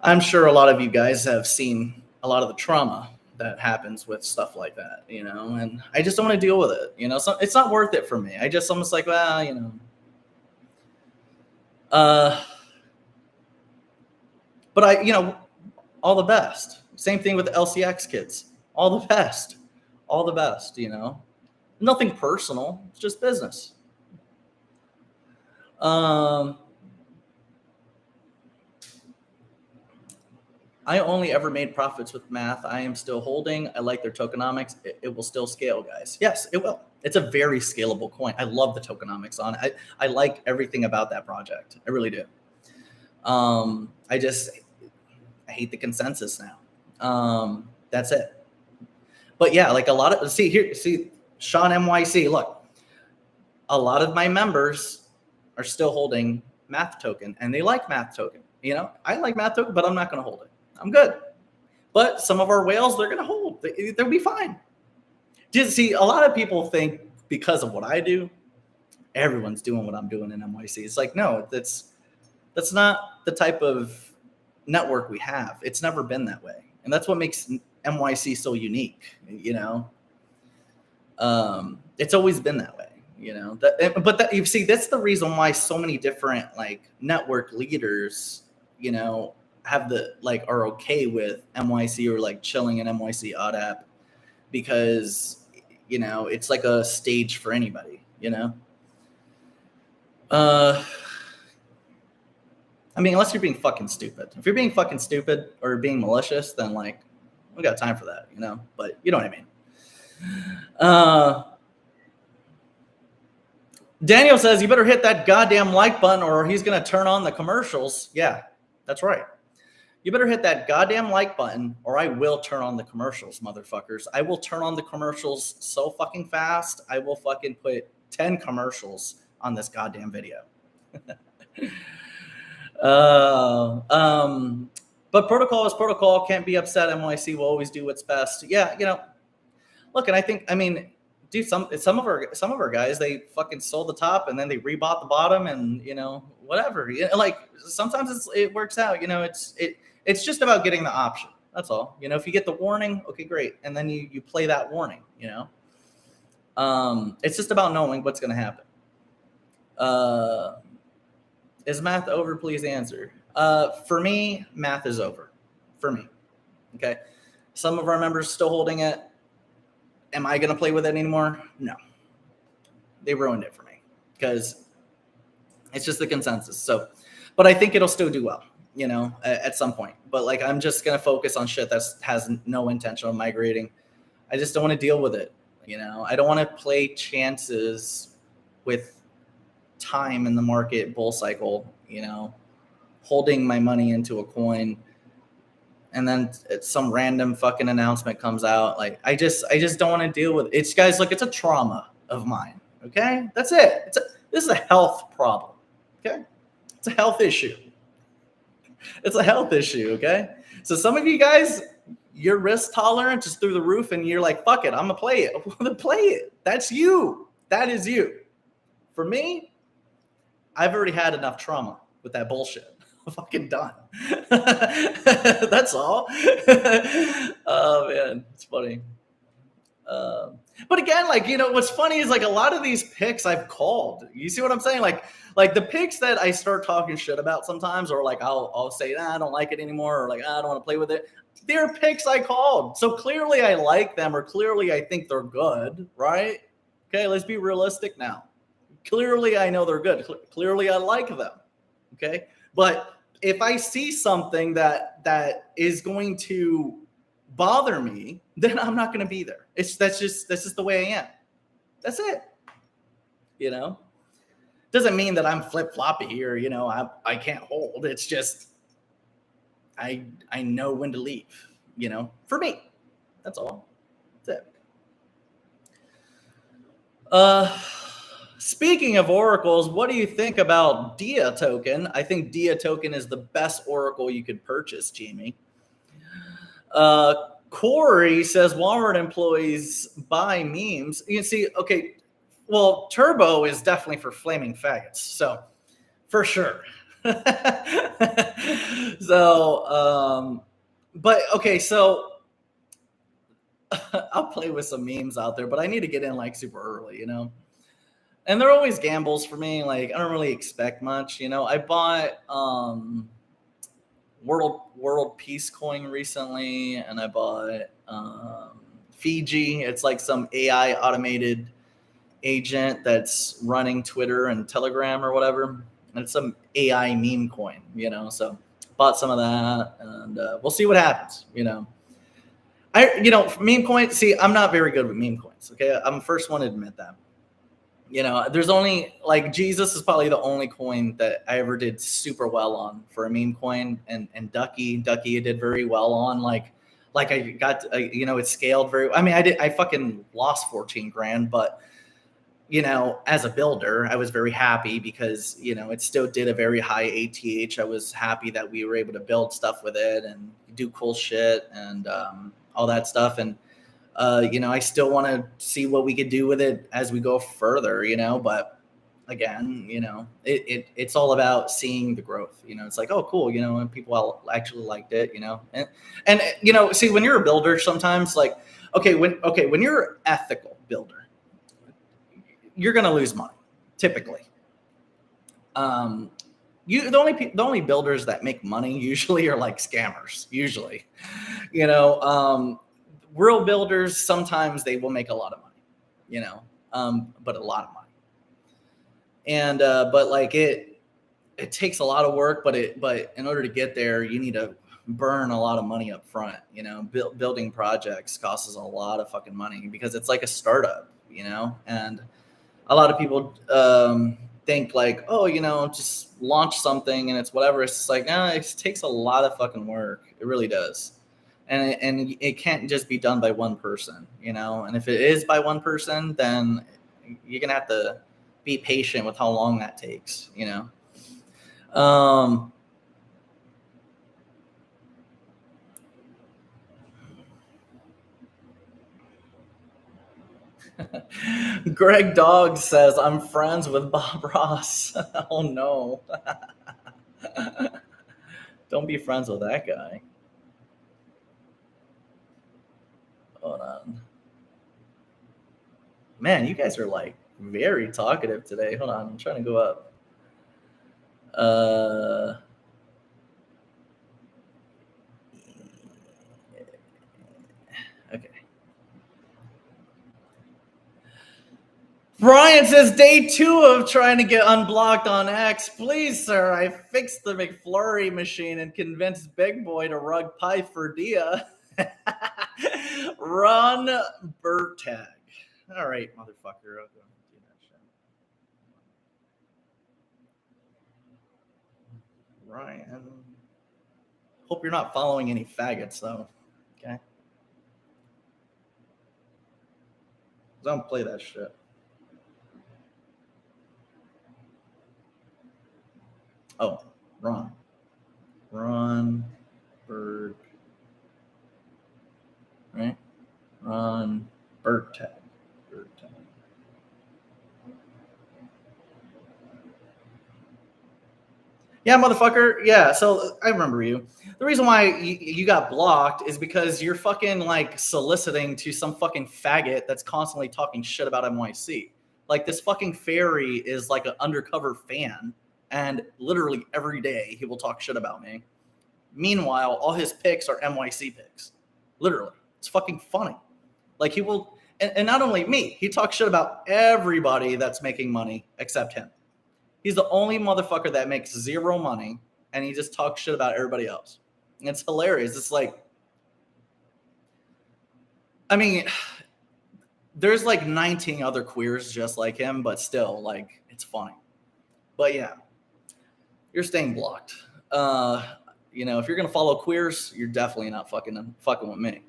I'm sure a lot of you guys have seen a lot of the trauma that happens with stuff like that, you know, and I just don't want to deal with it. You know, so it's not worth it for me. I just almost like, well, you know, but I, you know, all the best. Same thing with the LCX kids. All the best, you know, nothing personal. It's just business. I only ever made profits with math. I am still holding. I like their tokenomics. It will still scale, guys. Yes, it will. It's a very scalable coin. I love the tokenomics on it. I like everything about that project. I really do. I hate the consensus now. That's it. But yeah, like a lot of, see Sean MYC, look, a lot of my members are still holding Math Token, and they like Math Token. You know, I like Math Token, but I'm not going to hold it. I'm good. But some of our whales, they're going to hold. They'll be fine. Just see, a lot of people think because of what I do, everyone's doing what I'm doing in MYC. It's like, no, that's not the type of network we have. It's never been that way. And that's what makes MYC so unique, you know. It's always been that way. You know, but you see, that's the reason why so many different like network leaders, you know, have are okay with MYC or like chilling in MYC odd app, because, you know, it's like a stage for anybody, you know. I mean, unless you're being fucking stupid. If you're being fucking stupid or being malicious, then like, we got time for that, you know. But you know what I mean. Daniel says, you better hit that goddamn like button or he's going to turn on the commercials. Yeah, that's right. You better hit that goddamn like button or I will turn on the commercials, motherfuckers. I will turn on the commercials so fucking fast. I will fucking put 10 commercials on this goddamn video. But protocol is protocol. Can't be upset. MYC will always do what's best. Yeah, you know, look, and I mean, dude, some of our guys, they fucking sold the top and then they rebought the bottom, and you know, whatever. Like sometimes it works out. You know, it's just about getting the option. That's all. You know, if you get the warning, okay, great, and then you play that warning. You know, it's just about knowing what's going to happen. Is math over? Please answer. For me, math is over. For me, okay. Some of our members still holding it. Am I going to play with it anymore? No. They ruined it for me because it's just the consensus. So, but I think it'll still do well, you know, at some point. But like, I'm just going to focus on shit that has no intention of migrating. I just don't want to deal with it. You know, I don't want to play chances with time in the market bull cycle, you know, holding my money into a coin. And then some random fucking announcement comes out. Like, I just don't want to deal with it. It's, guys, look, it's a trauma of mine. Okay. That's it. This is a health problem. Okay. It's a health issue. It's a health issue. Okay. So some of you guys, your risk tolerance is through the roof and you're like, fuck it, I'm gonna play it. I'm gonna play it. That's you. That is you. For me, I've already had enough trauma with that bullshit. Fucking done. That's all. Oh man, it's funny. But again, like, you know, what's funny is like a lot of these picks I've called. You see what I'm saying? Like the picks that I start talking shit about sometimes, or like I'll say, I don't like it anymore, or like I don't want to play with it. They're picks I called. So clearly I like them, or clearly I think they're good, right? Okay, let's be realistic now. Clearly I know they're good. Clearly I like them. Okay, but if I see something that is going to bother me, then I'm not going to be there. That's just the way I am. That's it. You know, doesn't mean that I'm flip floppy or, you know, I can't hold. It's just I know when to leave. You know, for me, that's all. That's it. Speaking of oracles, what do you think about DIA token? I think DIA token is the best oracle you could purchase, Jamie. Corey says Walmart employees buy memes. You can see, okay, well, Turbo is definitely for flaming faggots, so for sure. So, but okay, so I'll play with some memes out there, but I need to get in like super early, you know. And they're always gambles for me. Like, I don't really expect much. You know, I bought World Peace Coin recently, and I bought Fiji. It's like some AI automated agent that's running Twitter and Telegram or whatever. And it's some AI meme coin, you know. So bought some of that, and we'll see what happens, you know. Meme coins, see, I'm not very good with meme coins, okay? I'm the first one to admit that. You know, there's only like Jesus is probably the only coin that I ever did super well on for a meme coin, and Ducky did very well on. Like I got you know, it scaled very. I mean, I fucking lost 14 grand, but you know, as a builder, I was very happy because, you know, it still did a very high ATH. I was happy that we were able to build stuff with it and do cool shit and all that stuff. And, you know, I still want to see what we could do with it as we go further, you know, but again, you know, it's all about seeing the growth. You know, it's like, oh, cool, you know, and people actually liked it, you know, and you know, see, when you're a builder, sometimes like, when you're an ethical builder, you're going to lose money typically. The only builders that make money usually are like scammers. Usually, you know, real builders, sometimes they will make a lot of money, you know, but a lot of money. And but like it takes a lot of work, but in order to get there, you need to burn a lot of money up front. You know, building projects costs a lot of fucking money because it's like a startup, you know, and a lot of people think like, oh, you know, just launch something and it's whatever. It's just like, no, it takes a lot of fucking work. It really does. And it can't just be done by one person, you know? And if it is by one person, then you're going to have to be patient with how long that takes, you know? Greg Dog says, I'm friends with Bob Ross. Oh, no. Don't be friends with that guy. Hold on. Man, you guys are like very talkative today. Hold on. I'm trying to go up. Okay. Brian says, day 2 of trying to get unblocked on X. Please, sir, I fixed the McFlurry machine and convinced Big Boy to rug pie for Dia. Run Bertag. All right, motherfucker. I'll go do that shit. Ryan. Hope you're not following any faggots, though. Okay? Don't play that shit. Oh, Ron. Ron Berg. Right? Ron Bertag. Yeah, motherfucker. Yeah, so I remember you. The reason why you got blocked is because you're fucking like soliciting to some fucking faggot that's constantly talking shit about MYC. Like this fucking fairy is like an undercover fan, and literally every day he will talk shit about me. Meanwhile, all his picks are MYC picks. Literally. It's fucking funny. Like he will, and not only me, he talks shit about everybody that's making money except him. He's the only motherfucker that makes zero money, and he just talks shit about everybody else. And it's hilarious. It's like, I mean, there's like 19 other queers just like him, but still, like, it's funny. But yeah, you're staying blocked. You know, if you're gonna follow queers, you're definitely not fucking with me.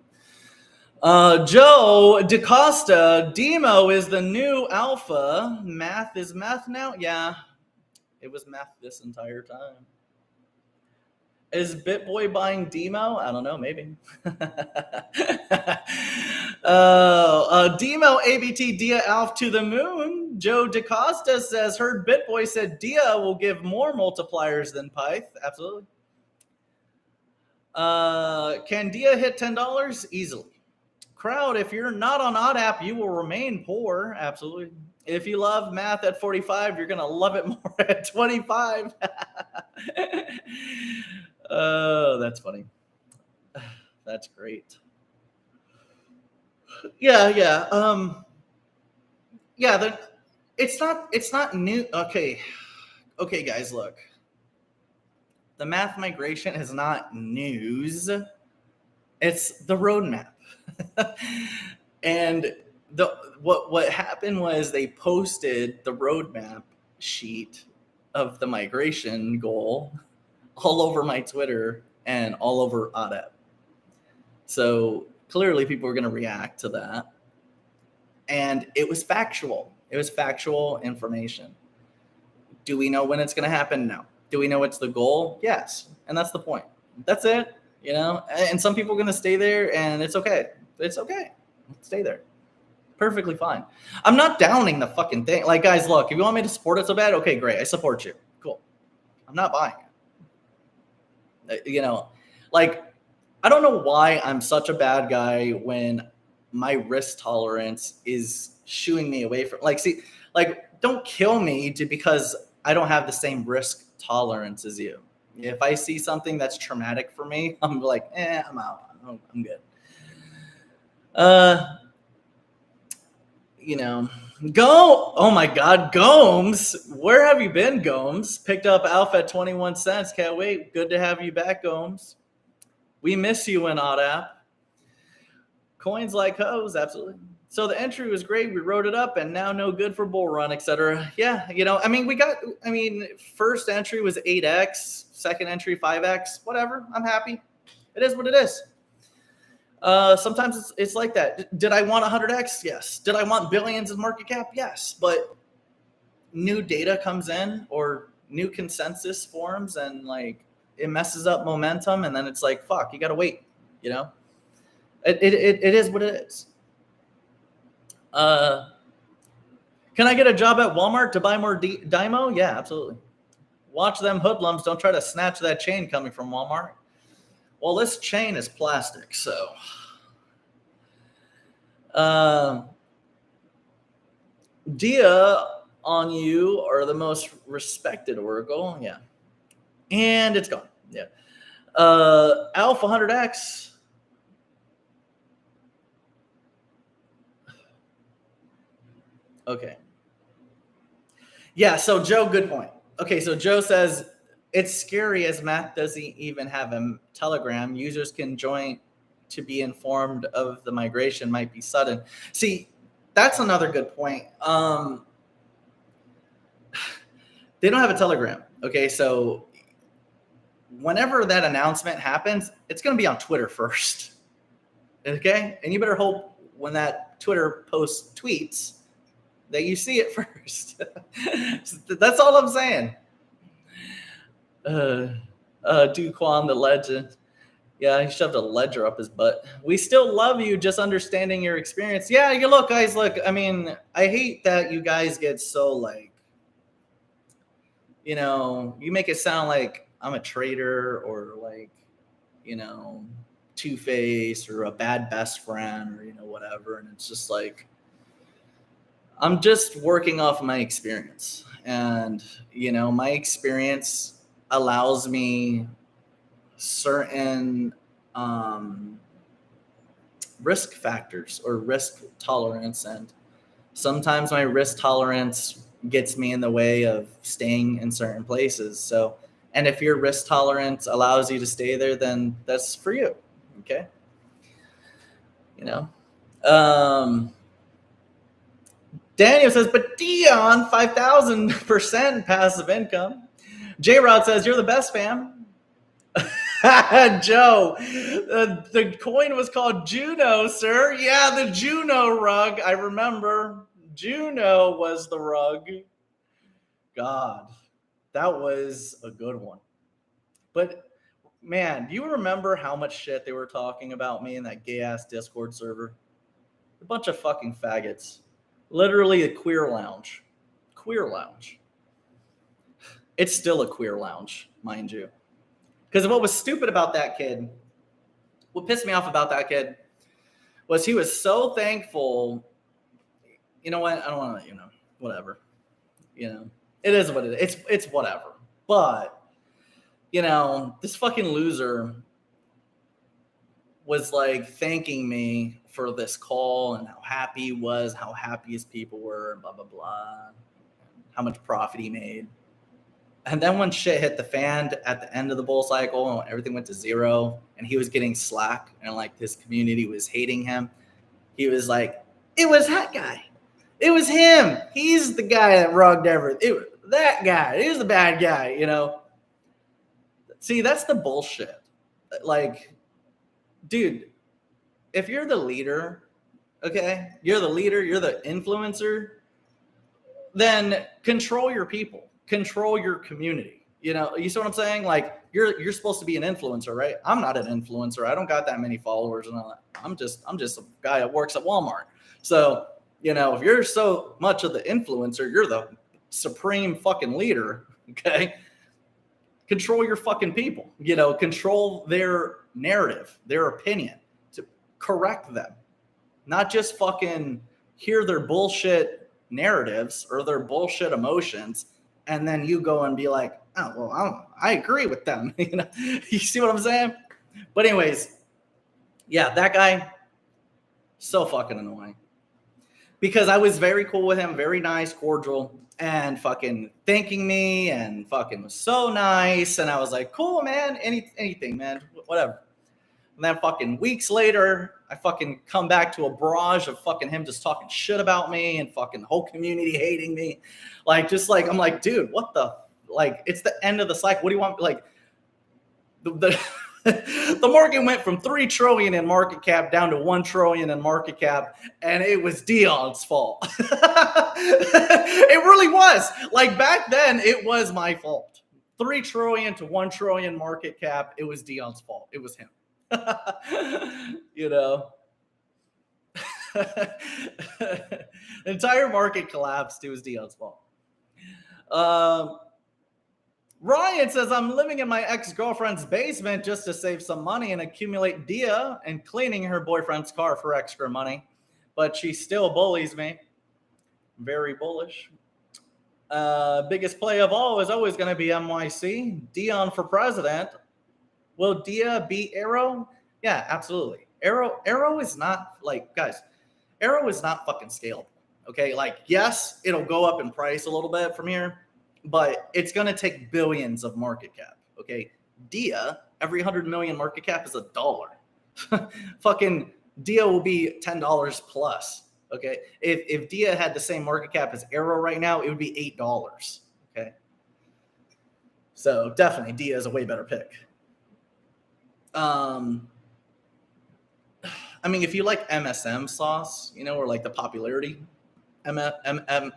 Joe DaCosta, Demo is the new alpha. Math is math now? Yeah. It was math this entire time. Is BitBoy buying Demo? I don't know, maybe. Demo ABT Dia Alf to the moon. Joe DaCosta says, heard BitBoy said Dia will give more multipliers than Pyth. Absolutely. Can Dia hit $10? Easily. Crowd, if you're not on OddApp, you will remain poor. Absolutely. If you love math at 45, you're going to love it more at 25. Oh, that's funny. That's great. Yeah. Yeah, it's not new. Okay, guys, look. The math migration is not news. It's the roadmap. And what happened was they posted the roadmap sheet of the migration goal all over my Twitter and all over ADEP. So clearly people were going to react to that. And it was factual. It was factual information. Do we know when it's going to happen? No. Do we know it's the goal? Yes. And that's the point. That's it. You know, and some people are going to stay there, and it's okay. It's okay. Stay there. Perfectly fine. I'm not downing the fucking thing. Like, guys, look, if you want me to support it so bad, okay, great. I support you. Cool. I'm not buying it. You know, like, I don't know why I'm such a bad guy when my risk tolerance is shooing me away from, like, see, like, don't kill me because I don't have the same risk tolerance as you. If I see something that's traumatic for me, I'm like, I'm out. I'm good. You know, oh my God, Gomes. Where have you been, Gomes? Picked up Alpha at 21 cents. Can't wait. Good to have you back, Gomes. We miss you in ODAP. Coins like hoes, absolutely. So the entry was great. We wrote it up, and now no good for bull run, etc. Yeah, you know, I mean, first entry was 8x, second entry 5x, whatever. I'm happy. It is what it is. Sometimes it's like that. Did I want 100x? Yes. Did I want billions in market cap? Yes. But new data comes in or new consensus forms, and like it messes up momentum, and then it's like, fuck, you got to wait, you know? It is what it is. Can I get a job at Walmart to buy more Dymo? Yeah, absolutely. Watch them hoodlums. Don't try to snatch that chain coming from Walmart. Well, this chain is plastic, so. Dia on you are the most respected Oracle. Yeah. And it's gone. Yeah. Alpha 100X. Okay. Yeah, so Joe, good point. Okay, so Joe says, it's scary as math doesn't even have a Telegram. Users can join to be informed of the migration might be sudden. See, that's another good point. They don't have a Telegram. Okay, so whenever that announcement happens, it's going to be on Twitter first. Okay, and you better hope when that Twitter post tweets that you see it first. That's all I'm saying. Duquan the legend. Yeah, he shoved a ledger up his butt. We still love you, just understanding your experience. Yeah, you look, guys, look, I mean, I hate that you guys get so like, you know, you make it sound like I'm a traitor or like, you know, two-faced or a bad best friend or, you know, whatever. And it's just like, I'm just working off my experience. And, you know, my experience allows me certain risk factors or risk tolerance. And sometimes my risk tolerance gets me in the way of staying in certain places. So, and if your risk tolerance allows you to stay there, then that's for you. Okay. You know, Daniel says, but Dion, 5,000% passive income. J-Rod says, you're the best, fam. Joe, the coin was called Juno, sir. Yeah, the Juno rug. I remember. Juno was the rug. God, that was a good one. But, man, do you remember how much shit they were talking about me in that gay-ass Discord server? A bunch of fucking faggots. Literally a queer lounge. Queer lounge. It's still a queer lounge, mind you. Because what was stupid about that kid, what pissed me off about that kid, was he was so thankful. You know what? I don't want to, you know, whatever. You know, it is what it is. It's whatever. But, you know, this fucking loser was like thanking me for this call and how happy he was, how happy his people were, and blah, blah, blah, how much profit he made. And then when shit hit the fan at the end of the bull cycle and everything went to zero and he was getting slack and like his community was hating him, he was like, It was that guy. It was him. He's the guy that rugged everything. That guy. He's the bad guy, you know. See, that's the bullshit. Like, dude, if you're the leader, okay, you're the leader, you're the influencer, then control your people, control your community. You know, you see what I'm saying? Like, you're supposed to be an influencer, right? I'm not an influencer. I don't got that many followers and all that. I'm just a guy that works at Walmart. So, you know, if you're so much of the influencer, you're the supreme fucking leader, okay? Control your fucking people, you know, control their narrative, their opinion, to correct them, not just fucking hear their bullshit narratives or their bullshit emotions, and then you go and be like, oh, well, I agree with them. You know, you see what I'm saying? But anyways, yeah, that guy, so fucking annoying. Because I was very cool with him, very nice, cordial, and fucking thanking me and fucking was so nice. And I was like, cool, man, anything, man, whatever. And then fucking weeks later, I fucking come back to a barrage of fucking him just talking shit about me and fucking the whole community hating me. Like, just like, I'm like, dude, what the, like, it's the end of the cycle. What do you want? Like, the market went from 3 trillion in market cap down to 1 trillion in market cap, and it was Dion's fault. It really was. Like, back then, it was my fault. 3 trillion to 1 trillion market cap, it was Dion's fault. It was him. You know, the entire market collapsed. It was Dion's fault. Ryan says, I'm living in my ex-girlfriend's basement just to save some money and accumulate Dia and cleaning her boyfriend's car for extra money, but she still bullies me. Very bullish. Biggest play of all is always going to be MYC. Dion for president. Will Dia beat Arrow? Yeah, absolutely. Arrow is not, like, guys, Arrow is not fucking scalable. Okay, like, yes, it'll go up in price a little bit from here, but it's going to take billions of market cap. Okay, Dia, every 100 million market cap is $1. Fucking Dia will be $10 plus. Okay, if Dia had the same market cap as Arrow right now, it would be $8. Okay, so definitely Dia is a way better pick. I mean, if you like MSM sauce, you know, or like the popularity MSM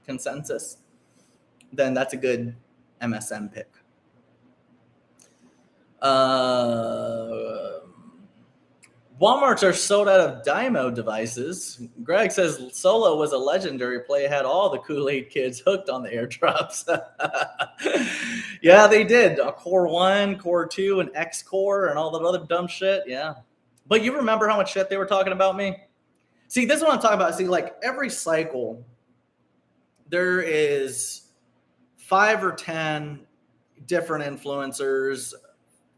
consensus, then that's a good MSM pick. Walmarts are sold out of Dymo devices. Greg says Solo was a legendary play, had all the Kool-Aid kids hooked on the airdrops. Yeah, they did. A Core 1, Core 2, and X Core, and all that other dumb shit. Yeah. But you remember how much shit they were talking about me? See, this is what I'm talking about. See, like, every cycle, there is 5 or 10 different influencers,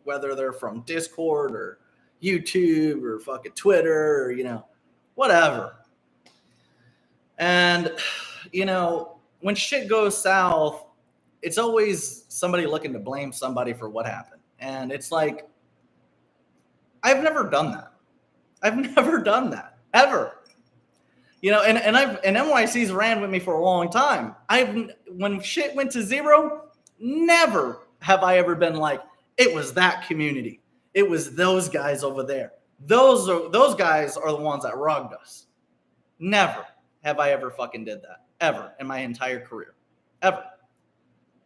whether they're from Discord or YouTube or fucking Twitter or, you know, whatever. And, you know, when shit goes south, it's always somebody looking to blame somebody for what happened. And it's like, I've never done that. I've never done that, ever. You know, and NYC's ran with me for a long time. When shit went to zero, never have I ever been like, it was that community. It was those guys over there. Those guys are the ones that rugged us. Never have I ever fucking did that. Ever in my entire career. Ever.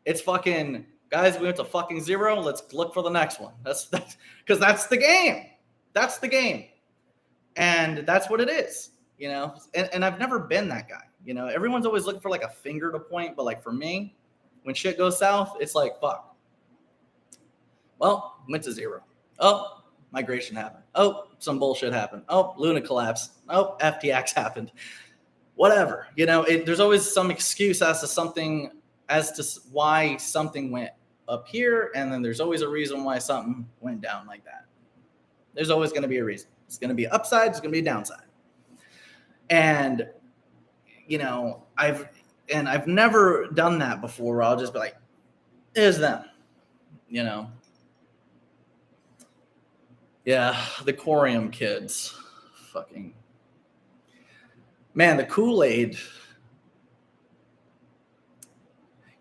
It's fucking, guys, we went to fucking zero. Let's look for the next one. That's because that's the game. That's the game. And that's what it is. You know, and I've never been that guy. You know, everyone's always looking for like a finger to point. But like for me, when shit goes south, it's like, fuck. Well, went to zero. Oh, migration happened. Oh, some bullshit happened. Oh, Luna collapsed. Oh, FTX happened. Whatever. You know, there's always some excuse as to why something went up here. And then there's always a reason why something went down like that. There's always going to be a reason. It's going to be an upside. It's going to be a downside. And, you know, I've never done that before where I'll just be like, there's them, you know. Yeah, the Corium kids. Fucking Man, the Kool-Aid.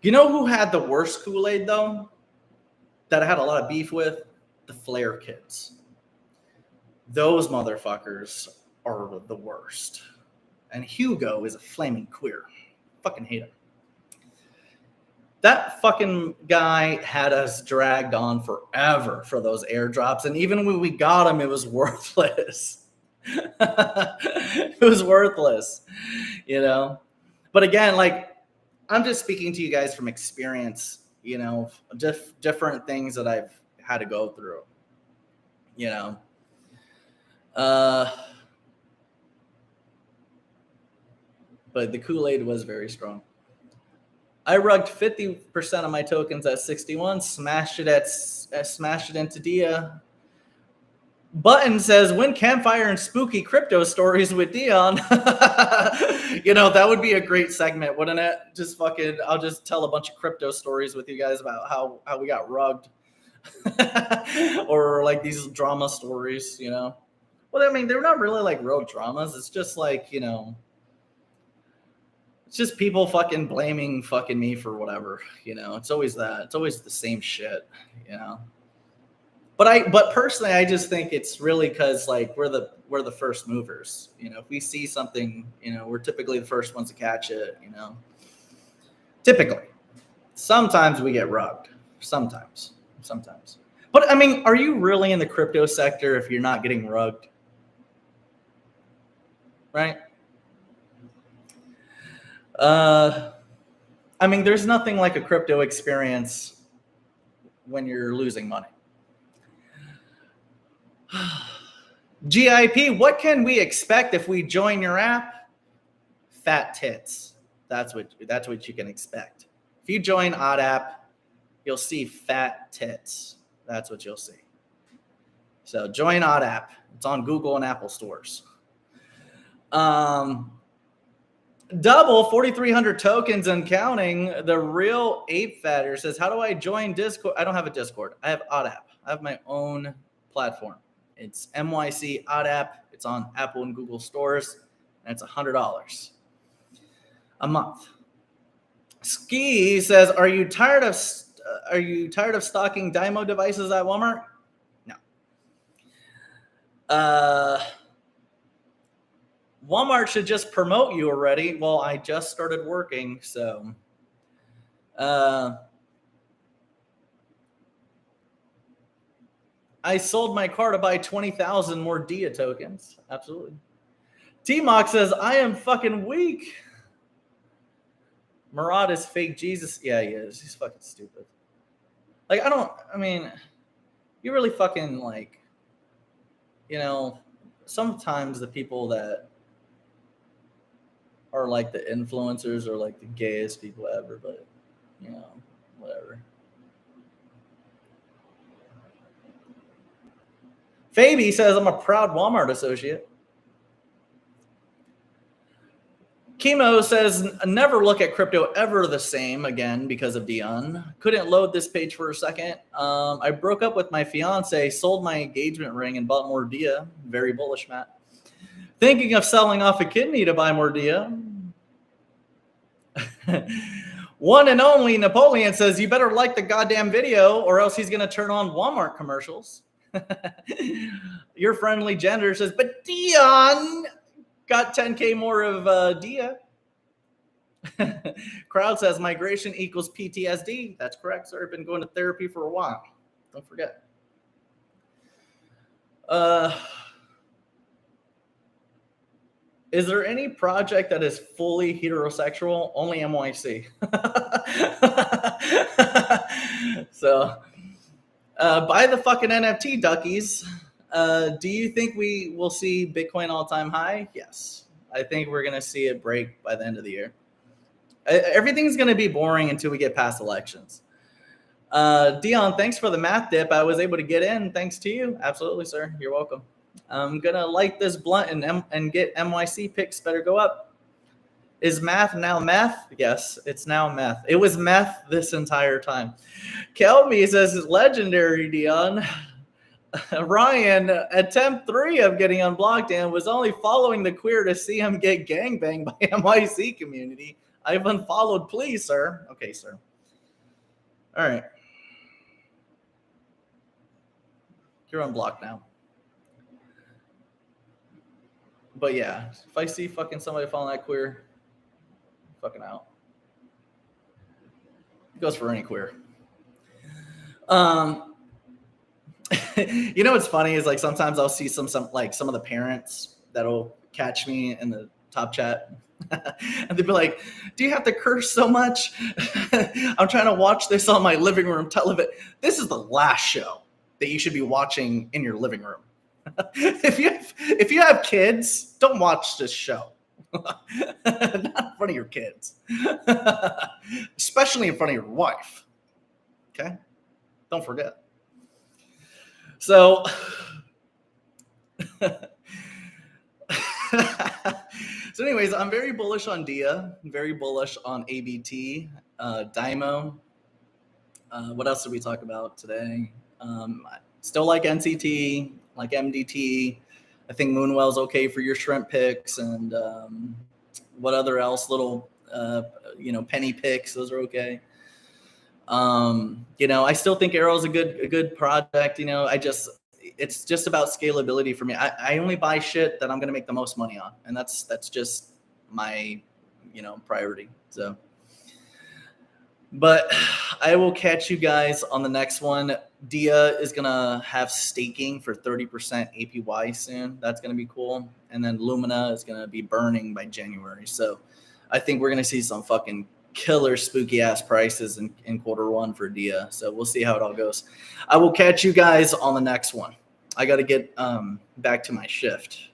You know who had the worst Kool-Aid, though? That I had a lot of beef with? The Flare kids. Those motherfuckers are the worst. And Hugo is a flaming queer. Fucking hate him. That fucking guy had us dragged on forever for those airdrops. And even when we got him, it was worthless. It was worthless, you know? But again, like, I'm just speaking to you guys from experience, you know, different things that I've had to go through, you know? But the Kool-Aid was very strong. I rugged 50% of my tokens at 61, smashed it into Dia. Button says, win campfire and spooky crypto stories with Dion. You know, that would be a great segment, wouldn't it? Just fucking, I'll just tell a bunch of crypto stories with you guys about how we got rugged. Or like these drama stories, you know? Well, I mean, they're not really like real dramas. It's just like, you know, it's just people fucking blaming fucking me for whatever, you know? It's always that. It's always the same shit, you know? But personally, I just think it's really because like we're the first movers. You know, if we see something, you know, we're typically the first ones to catch it. You know, typically, sometimes we get rugged. Sometimes. But I mean, are you really in the crypto sector if you're not getting rugged? Right? I mean, there's nothing like a crypto experience when you're losing money. GIP, what can we expect if we join your app? Fat tits. That's what you can expect. If you join Odd App, you'll see fat tits. That's what you'll see. So join Odd App. It's on Google and Apple stores. Double 4,300 tokens and counting. The real ape fatter says, how do I join Discord? I don't have a Discord. I have Odd App. I have my own platform. It's MYC Odd App. It's on Apple and Google stores, and it's $100 a month. Ski says, "Are you tired of stocking Dymo devices at Walmart?" No. Walmart should just promote you already. Well, I just started working, so. I sold my car to buy 20,000 more DIA tokens. Absolutely. T-Mock says, I am fucking weak. Murad is fake Jesus. Yeah, he is. He's fucking stupid. Like, I mean, you really fucking like, you know, sometimes the people that are like the influencers are like the gayest people ever, but, you know, whatever. Fabi says, I'm a proud Walmart associate. Chemo says, never look at crypto ever the same again because of Dion. Couldn't load this page for a second. I broke up with my fiance, sold my engagement ring, and bought more DIA. Very bullish, Matt. Thinking of selling off a kidney to buy more DIA. One and only Napoleon says, you better like the goddamn video or else he's going to turn on Walmart commercials. Your friendly gender says, but Dion got 10K more of DIA. Crowd says migration equals PTSD. That's correct, sir. I've been going to therapy for a while. Don't forget. Is there any project that is fully heterosexual? Only MYC. So buy the fucking NFT, duckies. Do you think we will see Bitcoin all-time high? Yes. I think we're going to see it break by the end of the year. Everything's going to be boring until we get past elections. Dion, thanks for the math dip. I was able to get in thanks to you. Absolutely, sir. You're welcome. I'm going to light this blunt and get MYC picks. Better go up. Is math now meth? Yes, it's now meth. It was meth this entire time. Kelby says, it's legendary, Dion. Ryan, attempt 3 of getting unblocked and was only following the queer to see him get gangbanged by MYC community. I've unfollowed, please, sir. Okay, sir. All right. You're unblocked now. But yeah, if I see fucking somebody following that queer, fucking out. It goes for any queer. You know what's funny is like sometimes I'll see some like some of the parents that'll catch me in the top chat and they'll be like, do you have to curse so much? I'm trying to watch this on my living room television. This is the last show that you should be watching in your living room. If you have kids, don't watch this show. Not in front of your kids. Especially in front of your wife. Okay? Don't forget. So, so anyways, I'm very bullish on DIA, very bullish on ABT, Dymo. What else did we talk about today? Still like NCT, like MDT. I think Moonwell's okay for your shrimp picks, and what other else? Little, penny picks. Those are okay. I still think Arrow's a good project. It's just about scalability for me. I only buy shit that I'm going to make the most money on. And that's just my, priority. So, but I will catch you guys on the next one. DIA is going to have staking for 30% APY soon. That's going to be cool. And then Lumina is going to be burning by January. So I think we're going to see some fucking killer spooky ass prices in Q1 for DIA. So we'll see how it all goes. I will catch you guys on the next one. I got to get back to my shift.